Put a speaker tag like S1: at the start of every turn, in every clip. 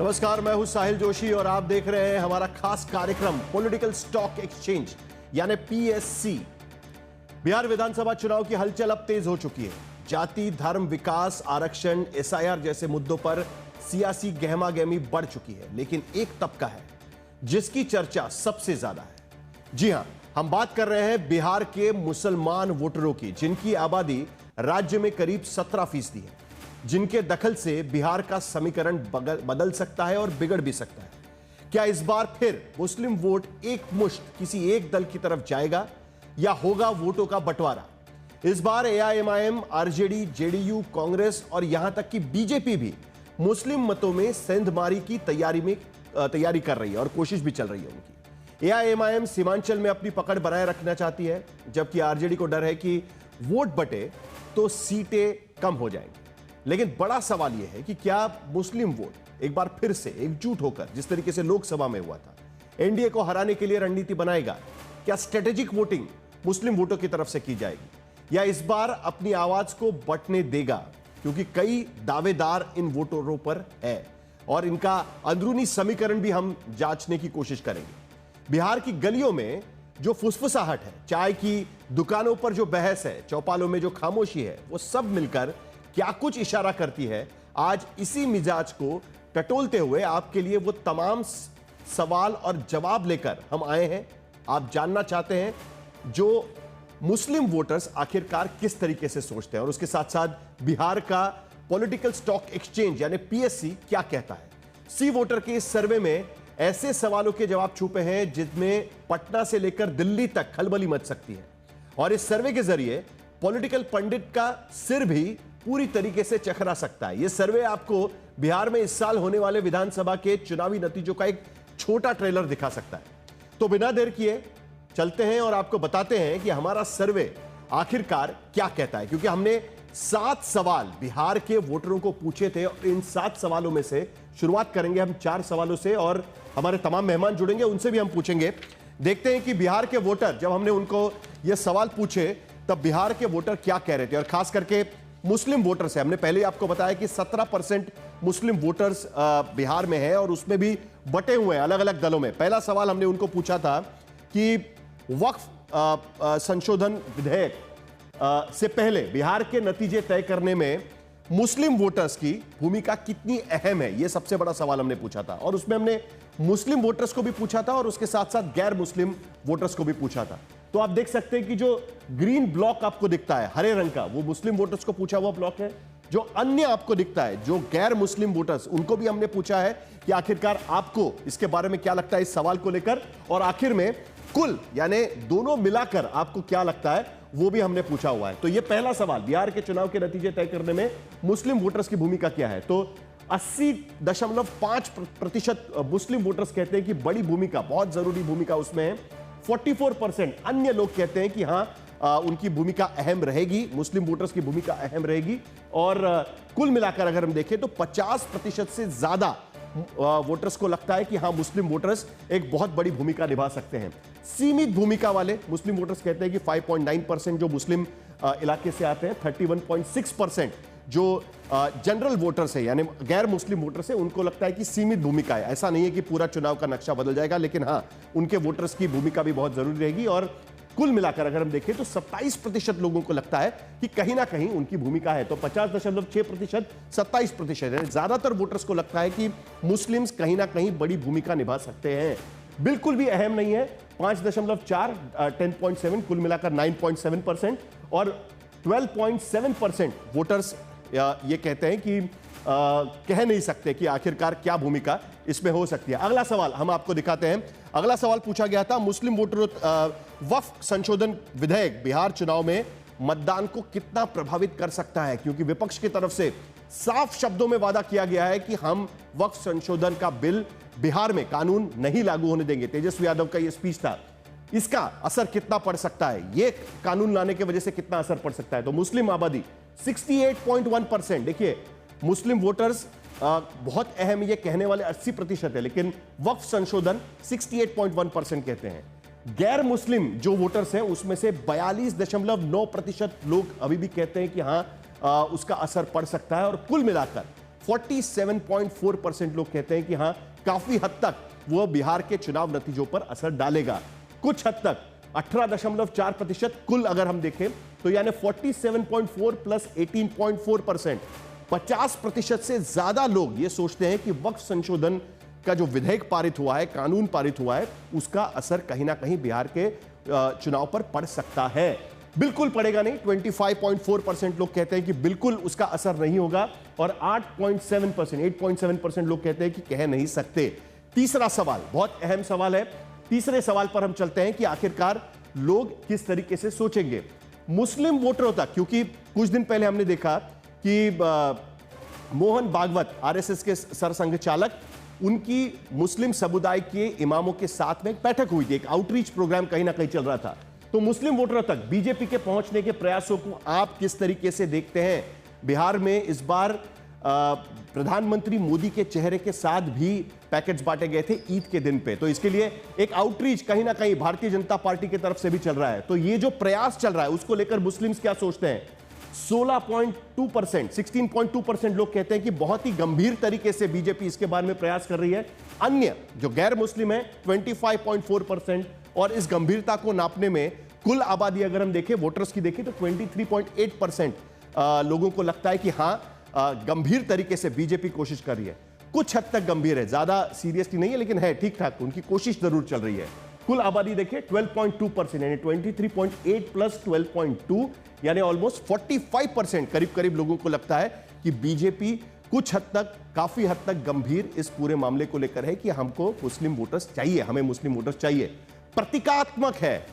S1: नमस्कार, मैं हूं साहिल जोशी और आप देख रहे हैं हमारा खास कार्यक्रम पॉलिटिकल स्टॉक एक्सचेंज यानी पीएससी। बिहार विधानसभा चुनाव की हलचल अब तेज हो चुकी है। जाति, धर्म, विकास, आरक्षण, एसआईआर जैसे मुद्दों पर सियासी गहमागहमी बढ़ चुकी है, लेकिन एक तबका है जिसकी चर्चा सबसे ज्यादा है। जी हां, हम बात कर रहे हैं बिहार के मुसलमान वोटरों की, जिनकी आबादी राज्य में करीब 17% है, जिनके दखल से बिहार का समीकरण बदल सकता है और बिगड़ भी सकता है। क्या इस बार फिर मुस्लिम वोट एक मुश्त किसी एक दल की तरफ जाएगा या होगा वोटों का बंटवारा? इस बार एआईएमआईएम, आरजेडी, जेडीयू, कांग्रेस और यहां तक कि बीजेपी भी मुस्लिम मतों में सेंधमारी की तैयारी कर रही है और कोशिश भी चल रही है उनकी। एआईएमआईएम सीमांचल में अपनी पकड़ बनाए रखना चाहती है, जबकि आरजेडी को डर है कि वोट बटे तो सीटें कम हो जाएंगी। लेकिन बड़ा सवाल यह है कि क्या मुस्लिम वोट एक बार फिर से एकजुट होकर, जिस तरीके से लोकसभा में हुआ था, एनडीए को हराने के लिए रणनीति बनाएगा? क्या स्ट्रेटेजिक वोटिंग मुस्लिम वोटों की तरफ से की जाएगी या इस बार अपनी आवाज को बंटने देगा? क्योंकि कई दावेदार इन वोटरों पर है और इनका अंदरूनी समीकरण भी हम जांचने की कोशिश करेंगे। बिहार की गलियों में जो फुसफुसाहट है, चाय की दुकानों पर जो बहस है, चौपालों में जो खामोशी है, वो सब मिलकर क्या कुछ इशारा करती है? आज इसी मिजाज को टटोलते हुए आपके लिए वो तमाम सवाल और जवाब लेकर हम आए हैं। आप जानना चाहते हैं जो मुस्लिम वोटर्स आखिरकार किस तरीके से सोचते हैं, और उसके साथ साथ बिहार का पॉलिटिकल स्टॉक एक्सचेंज यानी पीएससी क्या कहता है। सी वोटर के इस सर्वे में ऐसे सवालों के जवाब छुपे हैं जिनमें पटना से लेकर दिल्ली तक खलबली मच सकती है, और इस सर्वे के जरिए पॉलिटिकल पंडित का सिर भी पूरी तरीके से चकरा सकता है। यह सर्वे आपको बिहार में इस साल होने वाले विधानसभा के चुनावी नतीजों का एक छोटा ट्रेलर दिखा सकता है। तो बिना देर किए चलते हैं और आपको बताते हैं कि हमारा सर्वे आखिरकार क्या कहता है, क्योंकि हमने 7 सवाल बिहार के वोटरों को पूछे थे और इन 7 सवालों में से शुरुआत करेंगे हम 4 सवालों से, और हमारे तमाम मेहमान जुड़ेंगे, उनसे भी हम पूछेंगे। देखते हैं कि बिहार के वोटर, जब हमने उनको यह सवाल पूछे तब बिहार के वोटर क्या कह रहे थे, और खास करके मुस्लिम वोटर्स है। हमने पहले आपको बताया कि 17% मुस्लिम वोटर्स बिहार में है और उसमें भी बटे हुए हैं अलग अलग दलों में। पहला सवाल हमने उनको पूछा था कि वक्फ संशोधन विधेयक से पहले बिहार के नतीजे तय करने में मुस्लिम वोटर्स की भूमिका कितनी अहम है, यह सबसे बड़ा सवाल हमने पूछा था। और उसमें हमने मुस्लिम वोटर्स को भी पूछा था और उसके साथ साथ गैर मुस्लिम वोटर्स को भी पूछा था। तो आप देख सकते हैं कि जो ग्रीन ब्लॉक आपको दिखता है हरे रंग का, वो मुस्लिम वोटर्स को पूछा हुआ ब्लॉक है। जो अन्य आपको दिखता है, जो गैर मुस्लिम वोटर्स, उनको भी हमने पूछा है कि आखिरकार आपको इसके बारे में क्या लगता है इस सवाल को लेकर, और आखिर में कुल यानी दोनों मिलाकर आपको क्या लगता है वो भी हमने पूछा हुआ है। तो यह पहला सवाल, बिहार के चुनाव के नतीजे तय करने में मुस्लिम वोटर्स की भूमिका क्या है। तो 80.5% मुस्लिम वोटर्स कहते हैं कि बड़ी भूमिका, बहुत जरूरी भूमिका उसमें है। 44% अन्य लोग कहते हैं कि हां उनकी भूमिका अहम रहेगी, मुस्लिम वोटर्स की भूमिका अहम रहेगी। और कुल मिलाकर अगर हम देखें तो 50% से ज्यादा वोटर्स को लगता है कि हां मुस्लिम वोटर्स एक बहुत बड़ी भूमिका निभा सकते हैं। सीमित भूमिका वाले मुस्लिम वोटर्स कहते हैं कि 5.9% जो मुस्लिम इलाके से आते हैं, 31.6% जो जनरल वोटर्स है यानी गैर मुस्लिम वोटर्स है, उनको लगता है कि सीमित भूमिका है। ऐसा नहीं है कि पूरा चुनाव का नक्शा बदल जाएगा, लेकिन हां उनके वोटर्स की भूमिका भी बहुत जरूरी रहेगी। और कुल मिलाकर अगर हम देखें तो 27% लोगों को लगता है कि कहीं ना कहीं उनकी भूमिका है। तो 50.6%, 27% है। ज्यादातर वोटर्स को लगता है कि मुस्लिम्स कहीं ना कहीं बड़ी भूमिका निभा सकते हैं। बिल्कुल भी अहम नहीं है 5.4, 10.7, कुल मिलाकर 9.7%, और 12.7% वोटर्स ये कहते हैं कि कह नहीं सकते कि आखिरकार क्या भूमिका इसमें हो सकती है। अगला सवाल हम आपको दिखाते हैं। अगला सवाल पूछा गया था, मुस्लिम वोटरों वक्फ संशोधन विधेयक बिहार चुनाव में मतदान को कितना प्रभावित कर सकता है, क्योंकि विपक्ष की तरफ से साफ शब्दों में वादा किया गया है कि हम वक्फ संशोधन का बिल बिहार में कानून नहीं लागू होने देंगे। तेजस्वी यादव का यह स्पीच था। इसका असर कितना पड़ सकता है, यह कानून लाने की वजह से कितना असर पड़ सकता है? तो मुस्लिम आबादी 68.1%, देखिए मुस्लिम वोटर्स बहुत अहम, ये कहने वाले 80% है, लेकिन वक्फ संशोधन 68.1% कहते हैं। गैर मुस्लिम जो वोटर्स हैं उसमें से 42.9% लोग अभी भी कहते हैं कि हां उसका असर पड़ सकता है। और कुल मिलाकर 47.4% लोग कहते हैं कि हां काफी हद तक वो बिहार के चुनाव नतीजों पर असर डालेगा। कुछ हद तक 18.4% कुल अगर हम देखें तो यानी 47.4 प्लस 18.4%, 50% से ज्यादा लोग ये सोचते हैं कि वक्फ संशोधन का जो विधेयक पारित हुआ है, कानून पारित हुआ है, उसका असर कहीं ना कहीं बिहार के चुनाव पर पड़ सकता है। बिल्कुल पड़ेगा नहीं, 25.4% लोग कहते हैं कि बिल्कुल उसका असर नहीं होगा और 8.7% लोग कहते हैं कि कह नहीं सकते। तीसरा सवाल बहुत अहम सवाल है। तीसरे सवाल पर हम चलते हैं कि आखिरकार लोग किस तरीके से सोचेंगे मुस्लिम वोटरों तक, क्योंकि कुछ दिन पहले हमने देखा कि मोहन भागवत आरएसएस के सरसंघ चालक, उनकी मुस्लिम समुदाय के इमामों के साथ में एक बैठक हुई थी, एक आउटरीच प्रोग्राम कहीं ना कहीं चल रहा था। तो मुस्लिम वोटरों तक बीजेपी के पहुंचने के प्रयासों को आप किस तरीके से देखते हैं? बिहार में इस बार प्रधानमंत्री मोदी के चेहरे के साथ भी पैकेट्स बांटे गए थे ईद के दिन पे, तो इसके लिए एक आउटरीच कहीं ना कहीं भारतीय जनता पार्टी की तरफ से भी चल रहा है। तो ये जो प्रयास चल रहा है उसको लेकर मुस्लिम्स क्या सोचते हैं? 16.2% लोग कहते हैं कि बहुत ही गंभीर तरीके से बीजेपी इसके बारे में प्रयास कर रही है। अन्य जो गैर मुस्लिम है 25.4%, और इस गंभीरता को नापने में कुल आबादी अगर हम देखें, वोटर्स की देखें, तो 23.8% लोगों को लगता है कि हां गंभीर तरीके से बीजेपी कोशिश कर रही है। कुछ हद तक गंभीर है, ज्यादा सीरियसली नहीं है, लेकिन है ठीक ठाक, उनकी कोशिश जरूर चल रही है। कुल आबादी देखिए 12.2%, यानी 23.8 प्लस 12.2, यानी ऑलमोस्ट 45% करीब करीब लोगों को लगता है कि बीजेपी कुछ हद तक, काफी हद तक गंभीर इस पूरे मामले को लेकर है कि हमको मुस्लिम वोटर्स चाहिए, हमें मुस्लिम वोटर्स चाहिए। प्रतीकात्मक है,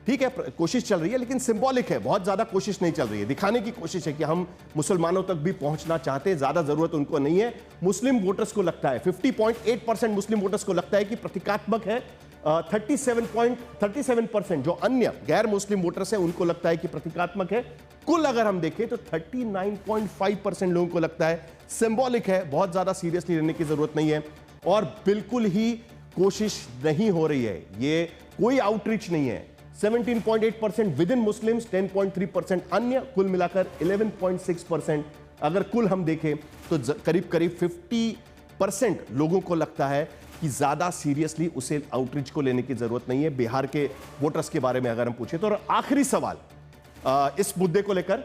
S1: ठीक है, कोशिश चल रही है, लेकिन सिंबॉलिक है, बहुत ज्यादा कोशिश नहीं चल रही है। दिखाने की कोशिश है कि हम मुसलमानों तक भी पहुंचना चाहते हैं, ज्यादा जरूरत उनको नहीं है। मुस्लिम वोटर्स को लगता है, 50.8% मुस्लिम वोटर्स को लगता है कि प्रतीकात्मक है। 37% जो अन्य गैर मुस्लिम वोटर्स हैं उनको लगता है कि प्रतीकात्मक है। कुल अगर हम देखें तो 39.5% लोगों को लगता है सिंबॉलिक है, बहुत ज्यादा सीरियसली लेने की जरूरत नहीं है और बिल्कुल ही कोशिश नहीं हो रही है, ये कोई आउटरीच नहीं है। 17.8% विद इन मुस्लिम्स, 10.3% अन्य, कुल मिलाकर 11.6%। अगर कुल हम देखें तो करीब करीब 50% लोगों को लगता है कि ज्यादा सीरियसली उसे आउटरीच को लेने की जरूरत नहीं है बिहार के वोटर्स के बारे में अगर हम पूछे तो। और आखिरी सवाल इस मुद्दे को लेकर,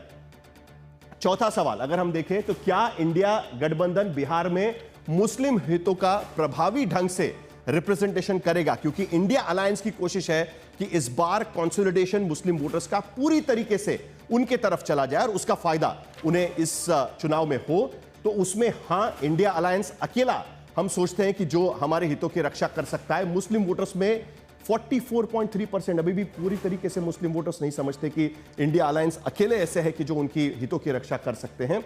S1: चौथा सवाल अगर हम देखें तो क्या इंडिया गठबंधन बिहार में मुस्लिम हितों का प्रभावी ढंग से रिप्रेजेंटेशन करेगा? क्योंकि इंडिया अलायंस की कोशिश है कि इस बार कंसोलिडेशन मुस्लिम वोटर्स का पूरी तरीके से उनके तरफ चला जाए और उसका फायदा उन्हें इस चुनाव में हो। तो उसमें हां, इंडिया अलायंस अकेला हम सोचते हैं कि जो हमारे हितों की रक्षा कर सकता है। मुस्लिम वोटर्स में 44.3% अभी भी पूरी तरीके से मुस्लिम वोटर्स नहीं समझते कि इंडिया अलायंस अकेले ऐसे है कि जो उनकी हितों की रक्षा कर सकते हैं।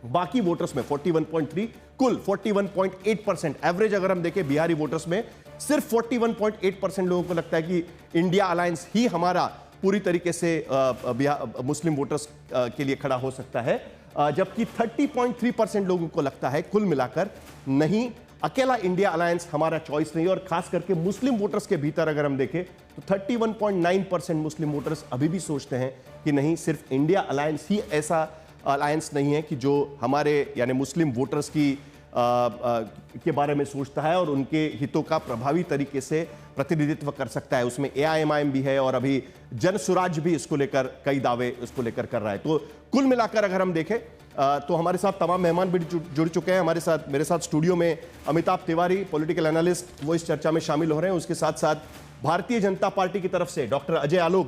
S1: बाकी वोटर्स में 41.3, कुल 41.8%। एवरेज अगर हम देखें बिहारी वोटर्स में सिर्फ 41.8% लोगों को लगता है कि इंडिया अलायंस ही हमारा पूरी तरीके से मुस्लिम वोटर्स के लिए खड़ा हो सकता है, जबकि 30.3% लोगों को लगता है कुल मिलाकर नहीं, अकेला इंडिया अलायंस हमारा चॉइस नहीं। और खास करके मुस्लिम वोटर्स के भीतर अगर हम देखें तो 31.9% मुस्लिम वोटर्स अभी भी सोचते हैं कि नहीं, सिर्फ इंडिया अलायंस ही ऐसा अलायंस नहीं है कि जो हमारे यानी मुस्लिम वोटर्स की के बारे में सोचता है और उनके हितों का प्रभावी तरीके से प्रतिनिधित्व कर सकता है। उसमें AIMIM भी है और अभी जन स्वराज भी इसको लेकर कई दावे इसको लेकर कर रहा है। तो कुल मिलाकर अगर हम देखें तो हमारे साथ तमाम मेहमान भी जुड़ चुके हैं। हमारे साथ, मेरे साथ स्टूडियो में अमिताभ तिवारी, पॉलिटिकल एनालिस्ट, वो इस चर्चा में शामिल हो रहे हैं। उसके साथ साथ भारतीय जनता पार्टी की तरफ से डॉक्टर अजय आलोक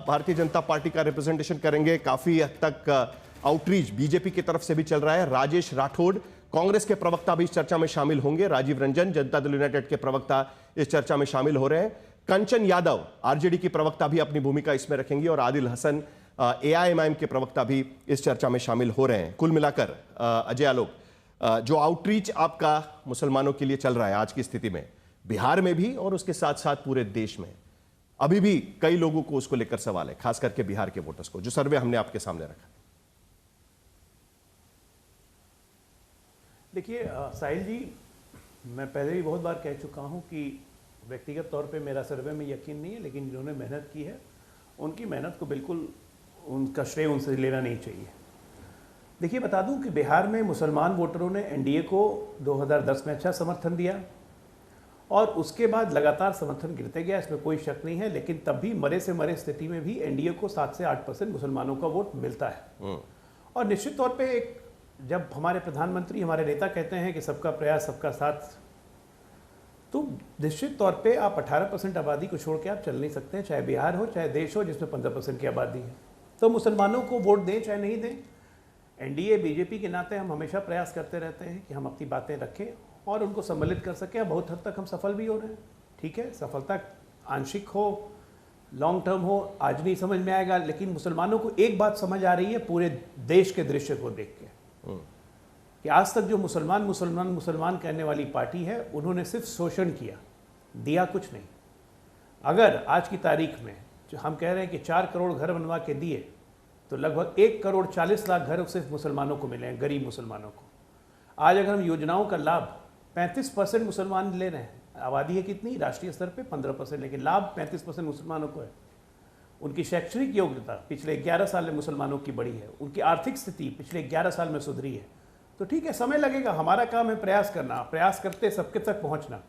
S1: भारतीय जनता पार्टी का रिप्रेजेंटेशन करेंगे। काफी हद तक आउटरीच बीजेपी की तरफ से भी चल रहा है। राजेश राठौड़ कांग्रेस के प्रवक्ता भी इस चर्चा में शामिल होंगे। राजीव रंजन जनता दल यूनाइटेड के प्रवक्ता इस चर्चा में शामिल हो रहे हैं। कंचन यादव आरजेडी की प्रवक्ता भी अपनी भूमिका इसमें रखेंगी और आदिल हसन AIMIM के प्रवक्ता भी इस चर्चा में शामिल हो रहे हैं। कुल मिलाकर अजय आलोक, जो आउटरीच आपका मुसलमानों के लिए चल रहा है आज की स्थिति में बिहार में भी और उसके साथ साथ पूरे देश में, अभी भी कई लोगों को उसको लेकर सवाल है, खास करके बिहार के वोटर्स को, जो सर्वे हमने आपके सामने रखा।
S2: देखिए साहिल जी, मैं पहले भी बहुत बार कह चुका हूं कि व्यक्तिगत तौर पे मेरा सर्वे में यकीन नहीं है, लेकिन जिन्होंने मेहनत की है उनकी मेहनत को बिल्कुल उनका श्रेय उनसे लेना नहीं चाहिए। देखिए, बता दूं कि बिहार में मुसलमान वोटरों ने एनडीए को 2010 में अच्छा समर्थन दिया और उसके बाद लगातार समर्थन गिरते गया, इसमें कोई शक नहीं है। लेकिन तब भी मरे से मरे स्थिति में भी एनडीए को 7 से 8% मुसलमानों का वोट मिलता है। और निश्चित तौर पे जब हमारे प्रधानमंत्री, हमारे नेता कहते हैं कि सबका प्रयास सबका साथ, तो निश्चित तौर पे आप 18% आबादी को छोड़ के आप चल नहीं सकते हैं, चाहे बिहार हो चाहे देश हो जिसमें 15% की आबादी है। तो मुसलमानों को वोट दें चाहे नहीं दें, एनडीए बीजेपी के नाते हम हमेशा प्रयास करते रहते हैं कि हम अपनी बातें रखें और उनको सम्मिलित कर सकें। बहुत हद तक हम सफल भी हो रहे हैं। ठीक है, सफलता आंशिक हो, लॉन्ग टर्म हो, आज नहीं समझ में आएगा, लेकिन मुसलमानों को एक बात समझ आ रही है पूरे देश के दृश्य को देख के कि आज तक जो मुसलमान मुसलमान मुसलमान कहने वाली पार्टी है, उन्होंने सिर्फ शोषण किया, दिया कुछ नहीं। अगर आज की तारीख में जो हम कह रहे हैं कि 4 करोड़ घर बनवा के दिए, तो लगभग 1 करोड़ 40 लाख घर सिर्फ मुसलमानों को मिले हैं, गरीब मुसलमानों को। आज अगर हम योजनाओं का लाभ 35% मुसलमान ले रहे हैं, आबादी है कितनी राष्ट्रीय स्तर पे 15%, लेकिन लाभ 35% मुसलमानों को है। उनकी शैक्षणिक योग्यता पिछले 11 साल में मुसलमानों की बढ़ी है, उनकी आर्थिक स्थिति पिछले 11 साल में सुधरी है। तो ठीक है, समय लगेगा, हमारा काम है प्रयास करना, प्रयास करते सबके तक पहुंचना।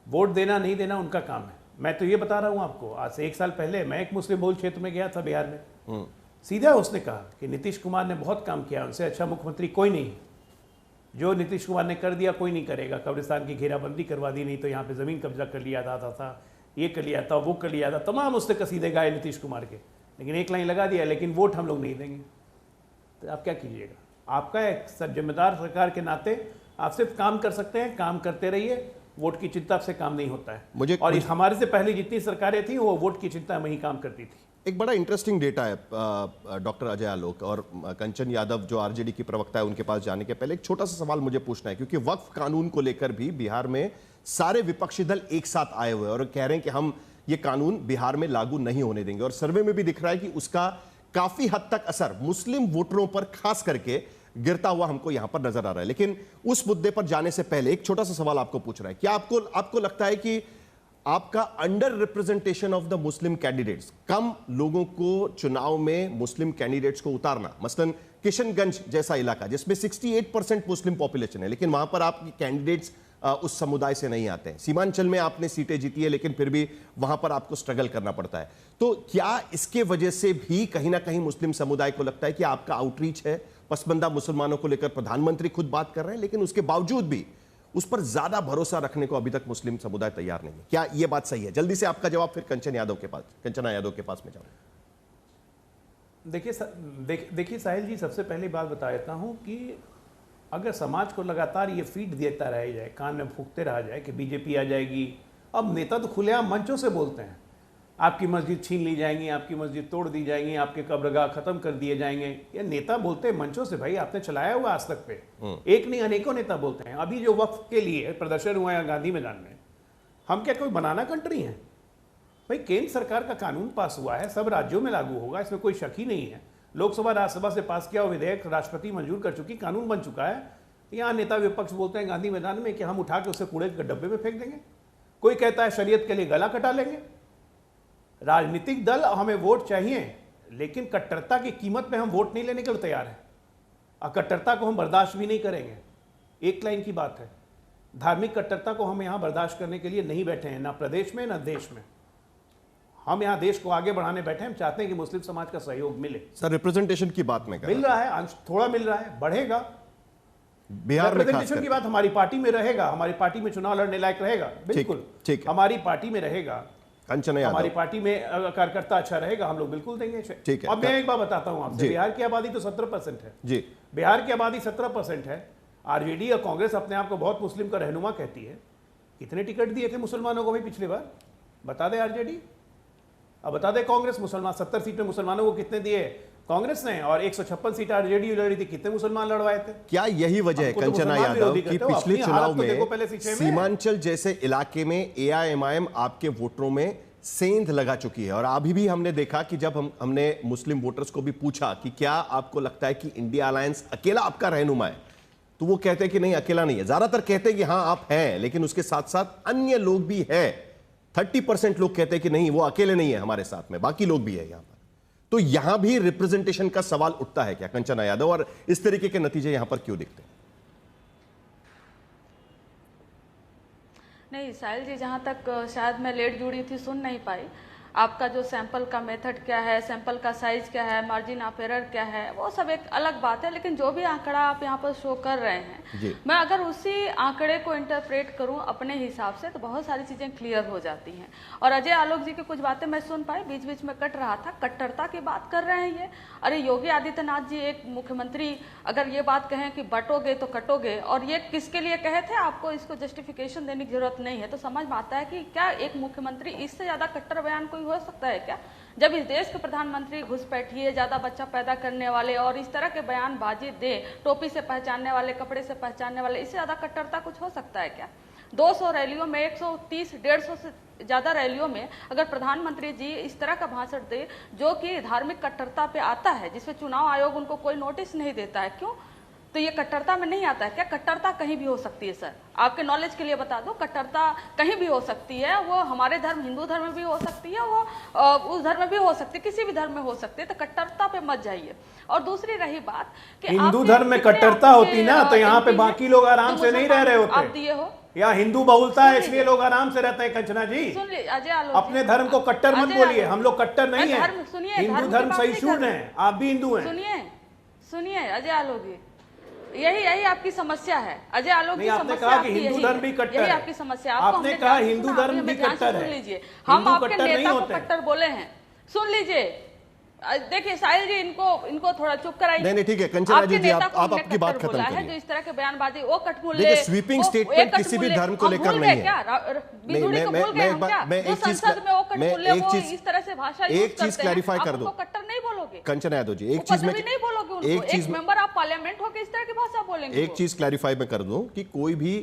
S2: वोट देना नहीं देना उनका काम है। मैं तो ये बता रहा हूं आपको, आज से 1 साल पहले मैं एक मुस्लिम बहुल क्षेत्र में गया था बिहार में, सीधा उसने कहा कि नीतीश कुमार ने बहुत काम किया, उनसे अच्छा मुख्यमंत्री कोई नहीं। जो नीतीश कुमार ने कर दिया कोई नहीं करेगा। कब्रिस्तान की घेराबंदी करवा दी, नहीं तो यहाँ पे ज़मीन कब्जा कर लिया था, ये कर लिया था, वो कर लिया था, तमाम उसने कसीदे गाए नीतीश कुमार के, लेकिन एक लाइन लगा दिया, लेकिन वोट हम लोग नहीं देंगे। तो आप क्या कीजिएगा? आपका एक जिम्मेदार सरकार के नाते आप सिर्फ काम कर सकते हैं, काम करते रहिए। वोट की चिंता से काम नहीं होता है। और हमारे से पहले जितनी सरकारें थी वो वोट की चिंता में ही काम करती थी।
S1: एक बड़ा इंटरेस्टिंग डेटा है डॉक्टर अजय आलोक और कंचन यादव जो आरजेडी की प्रवक्ता है, उनके पास जाने के पहले एक छोटा सा सवाल मुझे पूछना है, क्योंकि वक्फ कानून को लेकर भी बिहार में सारे विपक्षी दल एक साथ आए हुए और कह रहे हैं कि हम ये कानून बिहार में लागू नहीं होने देंगे। और सर्वे में भी दिख रहा है कि उसका काफी हद तक असर मुस्लिम वोटरों पर खास करके गिरता हुआ हमको यहां पर नजर आ रहा है। लेकिन उस मुद्दे पर जाने से पहले एक छोटा सा सवाल आपको पूछ रहा है, क्या आपको लगता है कि आपका under representation of the Muslim candidates, कम लोगों को चुनाव में मुस्लिम कैंडिडेट्स को उतारना, मसलन किशनगंज जैसा इलाका जिसमें 68% मुस्लिम पॉपुलेशन है, लेकिन वहां पर आपके कैंडिडेट्स उस समुदाय से नहीं आते हैं। सीमांचल में आपने सीटें जीती है, लेकिन फिर भी वहां पर आपको स्ट्रगल करना पड़ता है। तो क्या इसके वजह से भी कहीं ना कहीं मुस्लिम समुदाय को लगता है कि आपका आउटरीच है, पसमंदा मुसलमानों को लेकर प्रधानमंत्री खुद बात कर रहे हैं, लेकिन उसके बावजूद भी उस पर ज्यादा भरोसा रखने को अभी तक मुस्लिम समुदाय तैयार नहीं है? क्या यह बात सही है? जल्दी से आपका जवाब, फिर कंचना यादव के पास में जाऊं।
S2: देखिए साहिल जी, सबसे पहली बात बता देता हूं कि अगर समाज को लगातार ये फीड देता रह जाए, कान में फूंकते रहा जाए कि बीजेपी आ जाएगी। अब नेता तो खुलेआम मंचों से बोलते हैं, आपकी मस्जिद छीन ली जाएंगी, आपकी मस्जिद तोड़ दी जाएंगी, आपके कब्रगाह खत्म कर दिए जाएंगे। ये नेता बोलते हैं मंचों से। भाई आपने चलाया हुआ आज तक पे, एक नहीं अनेकों नेता बोलते हैं। अभी जो वक्फ के लिए प्रदर्शन हुआ है गांधी मैदान में, हम क्या कोई बनाना कंट्री है? भाई केंद्र सरकार का कानून पास हुआ है, सब राज्यों में लागू होगा, इसमें कोई शक ही नहीं है। लोकसभा राज्यसभा से पास किया हुआ विधेयक राष्ट्रपति मंजूर कर चुकी, कानून बन चुका है। यहाँ नेता विपक्ष बोलते हैं गांधी मैदान में कि हम उठा के उसे कूड़े के डब्बे में फेंक देंगे। कोई कहता है शरीयत के लिए गला कटा लेंगे। राजनीतिक दल हमें वोट चाहिए, लेकिन कट्टरता की कीमत पे हम वोट नहीं लेने के लिए तैयार हैं, और कट्टरता को हम बर्दाश्त भी नहीं करेंगे। एक लाइन की बात है, धार्मिक कट्टरता को हम यहाँ बर्दाश्त करने के लिए नहीं बैठे हैं, ना प्रदेश में ना देश में। हम यहाँ देश को आगे बढ़ाने बैठे हैं। हम चाहते हैं कि मुस्लिम समाज का सहयोग मिले।
S1: सर, रिप्रेजेंटेशन की बात में
S2: मिल रहा है, थोड़ा मिल रहा है, बढ़ेगा।
S1: बिहार में
S2: रिप्रेजेंटेशन की बात हमारी पार्टी में रहेगा, हमारी पार्टी में चुनाव लड़ने लायक रहेगा, बिल्कुल
S1: ठीक है,
S2: हमारी पार्टी में रहेगा।
S1: कंचना यादव,
S2: हमारी पार्टी में अगर कार्यकर्ता अच्छा रहेगा, हम लोग बिल्कुल देंगे।
S1: ठीक है।
S2: अब मैं एक बात बताता हूं आपसे, बिहार की आबादी तो 17% है
S1: जी।
S2: बिहार की आबादी 17% है। आरजेडी और कांग्रेस अपने आप को बहुत मुस्लिम का रहनुमा कहती है। कितने टिकट दिए थे मुसलमानों को भाई पिछली बार? बता दे आरजेडी। अब बता दे कांग्रेस। 70 सीटें मुसलमानों को कितने दिए कांग्रेस ने, और 156 सीटें आरजेडी लड़ी थी। कितने मुसलमान लड़वाए थे?
S1: क्या यही वजह है कंचना यादव कि पिछले चुनाव में सीमांचल जैसे इलाके में एआईएमआईएम आपके वोटरों में सेंध लगा चुकी है? और अभी भी हमने देखा कि जब हमने मुस्लिम वोटर्स को भी पूछा कि क्या आपको लगता है कि इंडिया अलायंस अकेला आपका रहनुमा है, तो वो कहते हैं कि नहीं, अकेला नहीं है। ज्यादातर कहते हैं कि हाँ आप हैं, लेकिन उसके साथ साथ अन्य लोग भी हैं। 30% लोग कहते हैं कि नहीं, वो अकेले नहीं है हमारे साथ में, बाकी लोग भी है यहां पर। तो यहां भी रिप्रेजेंटेशन का सवाल उठता है क्या कंचना यादव, और इस तरीके के नतीजे यहां पर क्यों दिखते हैं?
S3: नहीं साहिल जी, जहाँ तक शायद मैं लेट जुड़ी थी, सुन नहीं पाई। आपका जो सैंपल का मेथड क्या है, सैंपल का साइज क्या है, मार्जिन ऑफ एरर क्या है, वो सब एक अलग बात है। लेकिन जो भी आंकड़ा आप यहाँ पर शो कर रहे हैं, मैं अगर उसी आंकड़े को इंटरप्रेट करूँ अपने हिसाब से, तो बहुत सारी चीज़ें क्लियर हो जाती हैं। और अजय आलोक जी की कुछ बातें मैं सुन पाई, बीच बीच में कट रहा था। कट्टरता की बात कर रहे हैं ये। अरे योगी आदित्यनाथ जी एक मुख्यमंत्री अगर ये बात कहें कि बटोगे तो कटोगे, और ये किसके लिए कहे थे, आपको इसको जस्टिफिकेशन देने की जरूरत नहीं है, तो समझ में आता है कि क्या एक मुख्यमंत्री इससे ज़्यादा कट्टर बयान कोई हो सकता है क्या? जब इस देश के प्रधानमंत्री घुसपैठिए, ज्यादा बच्चा पैदा करने वाले और इस तरह के बयानबाजी दे, टोपी से पहचानने वाले, कपड़े से पहचानने वाले, इससे ज्यादा कट्टरता कुछ हो सकता है क्या? 200 रैलियों में, 130-150 से ज्यादा रैलियों में अगर प्रधानमंत्री जी इस तरह का भाषण दे जो कि धार्मिक कट्टरता पे आता है, जिसमें चुनाव आयोग उनको कोई नोटिस नहीं देता है, क्यों? तो ये कट्टरता में नहीं आता है क्या? कट्टरता कहीं भी हो सकती है सर, आपके नॉलेज के लिए बता दो, कट्टरता कहीं भी हो सकती है। वो हमारे धर्म, हिंदू धर्म में भी हो सकती है, वो उस धर्म में भी हो सकती है, किसी भी धर्म में हो सकती है। तो कट्टरता पे मत जाइए। और दूसरी रही बात कि
S2: हिंदू धर्म में कट्टरता होती ना, तो यहाँ पे बाकी लोग आराम से नहीं रह रहे होते।
S3: आप दिए हो
S2: या हिंदू बहुलता है इसलिए लोग आराम से रहते हैं। कंचना जी
S3: सुन लीजिए, अजय आलोक
S2: अपने धर्म को कट्टर मत बोलिए, हम लोग कट्टर नहीं है। हिंदू धर्म सहिष्णु है, आप भी हिंदू हैं।
S3: सुनिए अजय आलोक जी, यही आपकी समस्या है अजय आलोक जी।
S2: आपने कहा कि हिंदू धर्म भी कट्टर है,
S3: आपकी समस्या।
S2: आपने कहा हिंदू धर्म भी कट्टर है।
S3: लीजिए, हम आपके नेता को कट्टर बोले हैं, सुन लीजिए। देखिए साहिल जी, इनको थोड़ा चुप कराइए।
S1: नहीं ठीक है कंचना जी, आप आपकी बात खत्म करिए।
S3: जो इस तरह के बयानबाजी, वो कटमुल्ले,
S1: देखिए स्वीपिंग स्टेटमेंट किसी भी धर्म को लेकर नहीं है। एक चीज क्लैरिफाई कर दो,
S3: कट्टर नहीं बोलोगे
S1: कंचना यादव जी, एक चीज में
S3: नहीं बोलोगे, एक चीज मेंबर आप पार्लियामेंट होकर इस तरह की भाषा बोलेंगे।
S1: एक चीज क्लैरिफाई मैं कर दूं कि कोई भी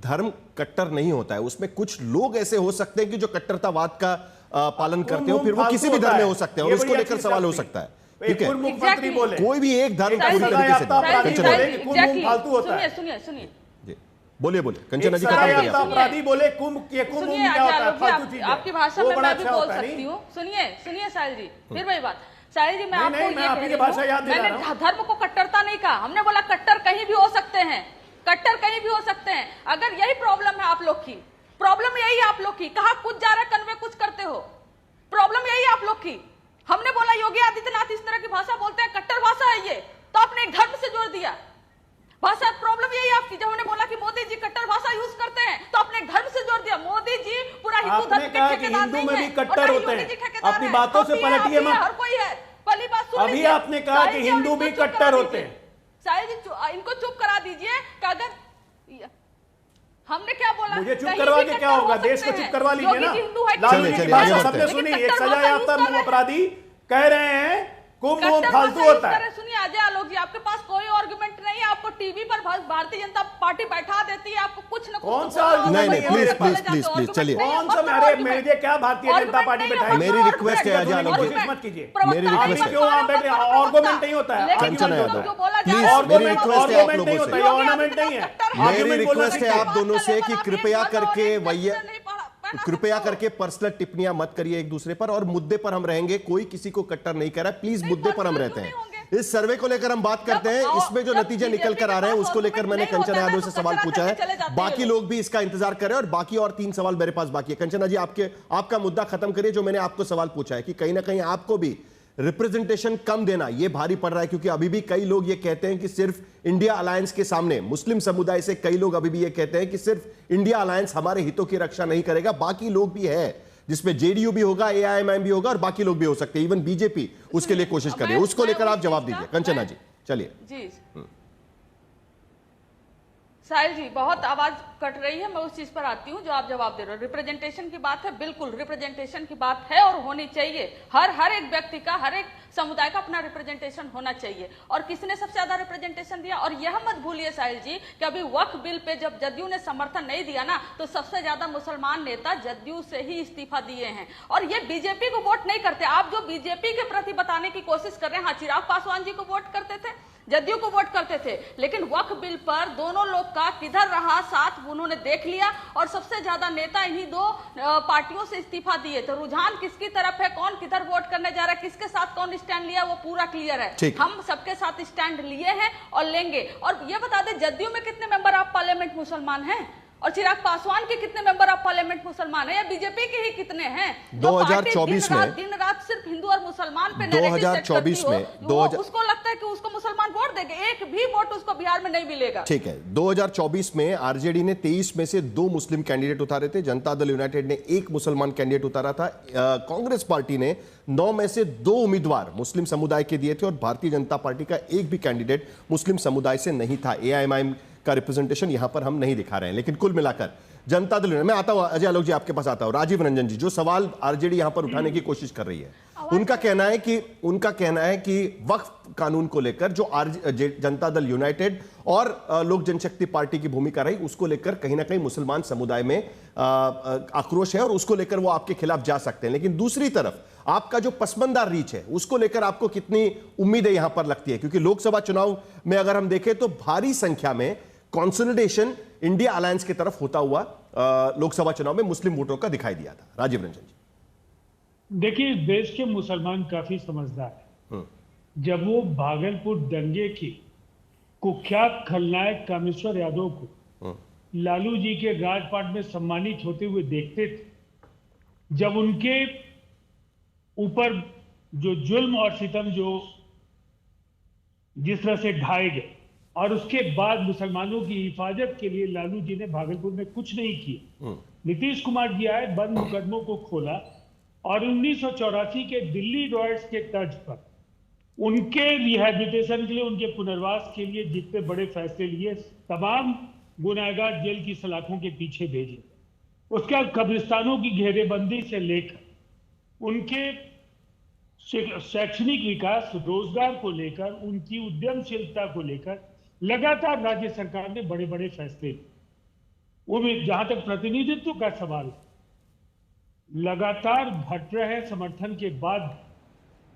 S1: धर्म कट्टर नहीं होता है, उसमें कुछ लोग ऐसे हो सकते हैं कि जो कट्टरतावाद का पालन करते हो, फिर वो किसी भी धर्म में हो सकते हैं और उसको लेकर सवाल हो सकता है। ठीक है, कोई भी एक धर्म पूरी तरीके से
S3: सुनिए
S1: बोलिए कंचना जी,
S2: अपराधी बोले कुंभ क्या होता है?
S3: आपकी भाषा में मैं भी बोल सकती हूँ। सुनिए साहिल जी, फिर वही बात। साहिल जी, मैं आपको ये कह रही हूं, मैंने धर्म को कट्टरता नहीं कहा, हमने बोला कट्टर कहीं भी हो सकते हैं, कट्टर कहीं भी हो सकते हैं। अगर यही प्रॉब्लम है आप लोग की, प्रॉब्लम यही है आप लोग की, कहा कुछ जा रहा कन्वे कुछ करते हो, प्रॉब्लम यही है आप लोग की। हमने बोला योगी आदित्यनाथ इस तरह की भाषा बोलते हैं, कट्टर भाषा है ये, तो आपने एक धर्म से जोड़ दिया भाषा। प्रॉब्लम यही है आपकी। जब हमने बोला कि मोदी जी कट्टर भाषा यूज करते हैं, तो आपने एक धर्म से जोड़ दिया। मोदी जी पूरा हिंदू धर्म के ठेकेदार नहीं है,
S2: कट्टर होते हैं। अपनी बातों से पलटिए मत,
S3: हर कोई है। पहली बात सुन लीजिए,
S2: अभी आपने कहा कि हिंदू भी कट्टर होते हैं।
S3: साहिल जी, इनको चुप करा दीजिए कि अगर हमने क्या बोला,
S2: मुझे चुप करवा के क्या होगा? देश को चुप करवा लीजिए ना। सबने सुनी, एक सजा याफ्ता अपराधी कह रहे हैं कुंभ फालतू होता है।
S3: सुनिए अजय आलोक जी, आपके पास कोई आर्गुमेंट नहीं है, आपको टीवी पर भारतीय जनता पार्टी बैठा देती है, आपको कुछ न कुछ।
S1: कौन सा? नहीं प्लीज चलिए।
S2: कौन सा? मुझे क्या भारतीय जनता पार्टी बैठाई?
S1: मेरी रिक्वेस्ट है अजय आलोक जी,
S2: मत कीजिए।
S1: मेरी रिक्वेस्ट है,
S2: क्यों आप बैठे? आर्गुमेंट नहीं होता है।
S1: कंचना यादव प्लीज, मेरी रिक्वेस्ट है आप लोगों से,
S2: ऑर्नामेंट नहीं है।
S1: मेरी रिक्वेस्ट है आप दोनों से कि कृपया करके पर्सनल टिप्पणियां मत करिए एक दूसरे पर, और मुद्दे पर हम रहेंगे। कोई किसी को कट्टर नहीं कर रहा है, प्लीज मुद्दे पर हम रहते हैं। इस सर्वे को लेकर हम बात करते हैं, इसमें जो नतीजे निकल कर आ रहे हैं उसको लेकर मैंने कंचना यादव से सवाल पूछा है, बाकी लोग भी इसका इंतजार कर रहे हैं और बाकी और 3 सवाल मेरे पास बाकी है। कंचना जी, आपका मुद्दा खत्म करिए। जो मैंने आपको सवाल पूछा है कि कहीं ना कहीं आपको भी रिप्रेजेंटेशन कम देना यह भारी पड़ रहा है, क्योंकि अभी भी कई लोग ये कहते हैं कि सिर्फ इंडिया अलायंस के सामने, मुस्लिम समुदाय से कई लोग अभी भी ये कहते हैं कि सिर्फ इंडिया अलायंस हमारे हितों की रक्षा नहीं करेगा, बाकी लोग भी है, जिसमें जेडीयू भी होगा, एआईएमआईएम भी होगा और बाकी लोग भी हो सकते हैं, इवन बीजेपी उसके लिए कोशिश कर रही है। उसको लेकर आप जवाब दीजिए कंचना जी, चलिए
S3: जी। साहिल जी, बहुत आवाज कट रही है, मैं उस चीज पर आती हूँ जो आप जवाब दे रहे हो। रिप्रेजेंटेशन की बात है, बिल्कुल रिप्रेजेंटेशन की बात है और होनी चाहिए। हर एक व्यक्ति का, हर एक समुदाय का अपना रिप्रेजेंटेशन होना चाहिए। और किसने सबसे ज्यादा रिप्रेजेंटेशन दिया? और यह मत भूलिए साहिल जी कि अभी वक्फ बिल पे जब जदयू ने समर्थन नहीं दिया ना, तो सबसे ज्यादा मुसलमान नेता जदयू से ही इस्तीफा दिए हैं। और ये बीजेपी को वोट नहीं करते। आप जो बीजेपी के प्रति बताने की कोशिश कर रहे हैं, हाँ, चिराग पासवान जी को वोट करते थे, जदयू को वोट करते थे, लेकिन वक्फ बिल पर दोनों लोग का किधर रहा साथ उन्होंने देख लिया और सबसे ज्यादा नेता इन्हीं दो पार्टियों से इस्तीफा दिए। तो रुझान किसकी तरफ है, कौन किधर वोट करने जा रहा है, किसके साथ कौन स्टैंड लिया, वो पूरा क्लियर है। हम सबके साथ स्टैंड लिए हैं और लेंगे। और ये बता दें, जदयू में कितने मेंबर ऑफ पार्लियामेंट मुसलमान हैं और चिराग पासवान के कितने मेंबर ऑफ पार्लियामेंट मुसलमान हैं, या बीजेपी के ही कितने हैं?
S1: 2024 में
S3: दिन रात सिर्फ हिंदू और मुसलमान पे
S1: 2024 में
S3: उसको लगता है कि उसको मुसलमान वोट देंगे, एक भी वोट उसको बिहार में नहीं मिलेगा।
S1: ठीक है, 2024 में आरजेडी ने 23 में से 2 मुस्लिम कैंडिडेट उतारे थे, जनता दल यूनाइटेड ने 1 मुसलमान कैंडिडेट उतारा था, कांग्रेस पार्टी ने 9 में से 2 उम्मीदवार मुस्लिम समुदाय के दिए थे और भारतीय जनता पार्टी का एक भी कैंडिडेट मुस्लिम समुदाय से नहीं था। एआईएमआईएम का रिप्रेजेंटेशन यहां पर हम नहीं दिखा रहे हैं, लेकिन कुल मिलाकर जनता दल, मैं आता हूं अजय आलोक जी आपके पास आता हूं। राजीव रंजन जी, जो सवाल आरजेडी यहां पर उठाने की कोशिश कर रही है, उनका कहना है कि वक्फ कानून को लेकर जो जनता दल यूनाइटेड और लोक जनशक्ति पार्टी की भूमिका रही, उसको लेकर कहीं ना कहीं मुसलमान समुदाय में आक्रोश है और उसको लेकर वो आपके खिलाफ जा सकते हैं। लेकिन दूसरी तरफ आपका जो पसमंदा रीच है, उसको लेकर आपको कितनी उम्मीदें यहां पर लगती है? क्योंकि लोकसभा चुनाव में अगर हम देखें तो भारी संख्या में कंसोलिडेशन इंडिया अलायंस की तरफ होता हुआ लोकसभा चुनाव में मुस्लिम वोटरों का दिखाई दिया था। राजीव रंजन जी,
S4: देखिए, देश के मुसलमान काफी समझदार है। जब वो भागलपुर दंगे की कुख्यात खलनायक कामेश्वर यादव को लालू जी के राजपाट में सम्मानित होते हुए देखते थे, जब उनके ऊपर जो जुल्म और सितम जो जिस तरह से ढाए गए, और उसके बाद मुसलमानों की हिफाजत के लिए लालू जी ने भागलपुर में कुछ नहीं किया। नीतीश कुमार जी आए, बंद मुकदमों को खोला और 1984 के दिल्ली रॉयट्स के तर्ज पर उनके रिहैबिलिटेशन के लिए, उनके पुनर्वास के लिए जितने बड़े फैसले लिए, तमाम गुनाहगार जेल की सलाखों के पीछे भेजे। उसके बाद कब्रिस्तानों की घेरेबंदी से लेकर उनके शैक्षणिक विकास, रोजगार को लेकर, उनकी उद्यमशीलता को लेकर लगातार राज्य सरकार ने बड़े बड़े फैसले लिए। वो जहां तक प्रतिनिधित्व का सवाल, लगातार घट रहे समर्थन के बाद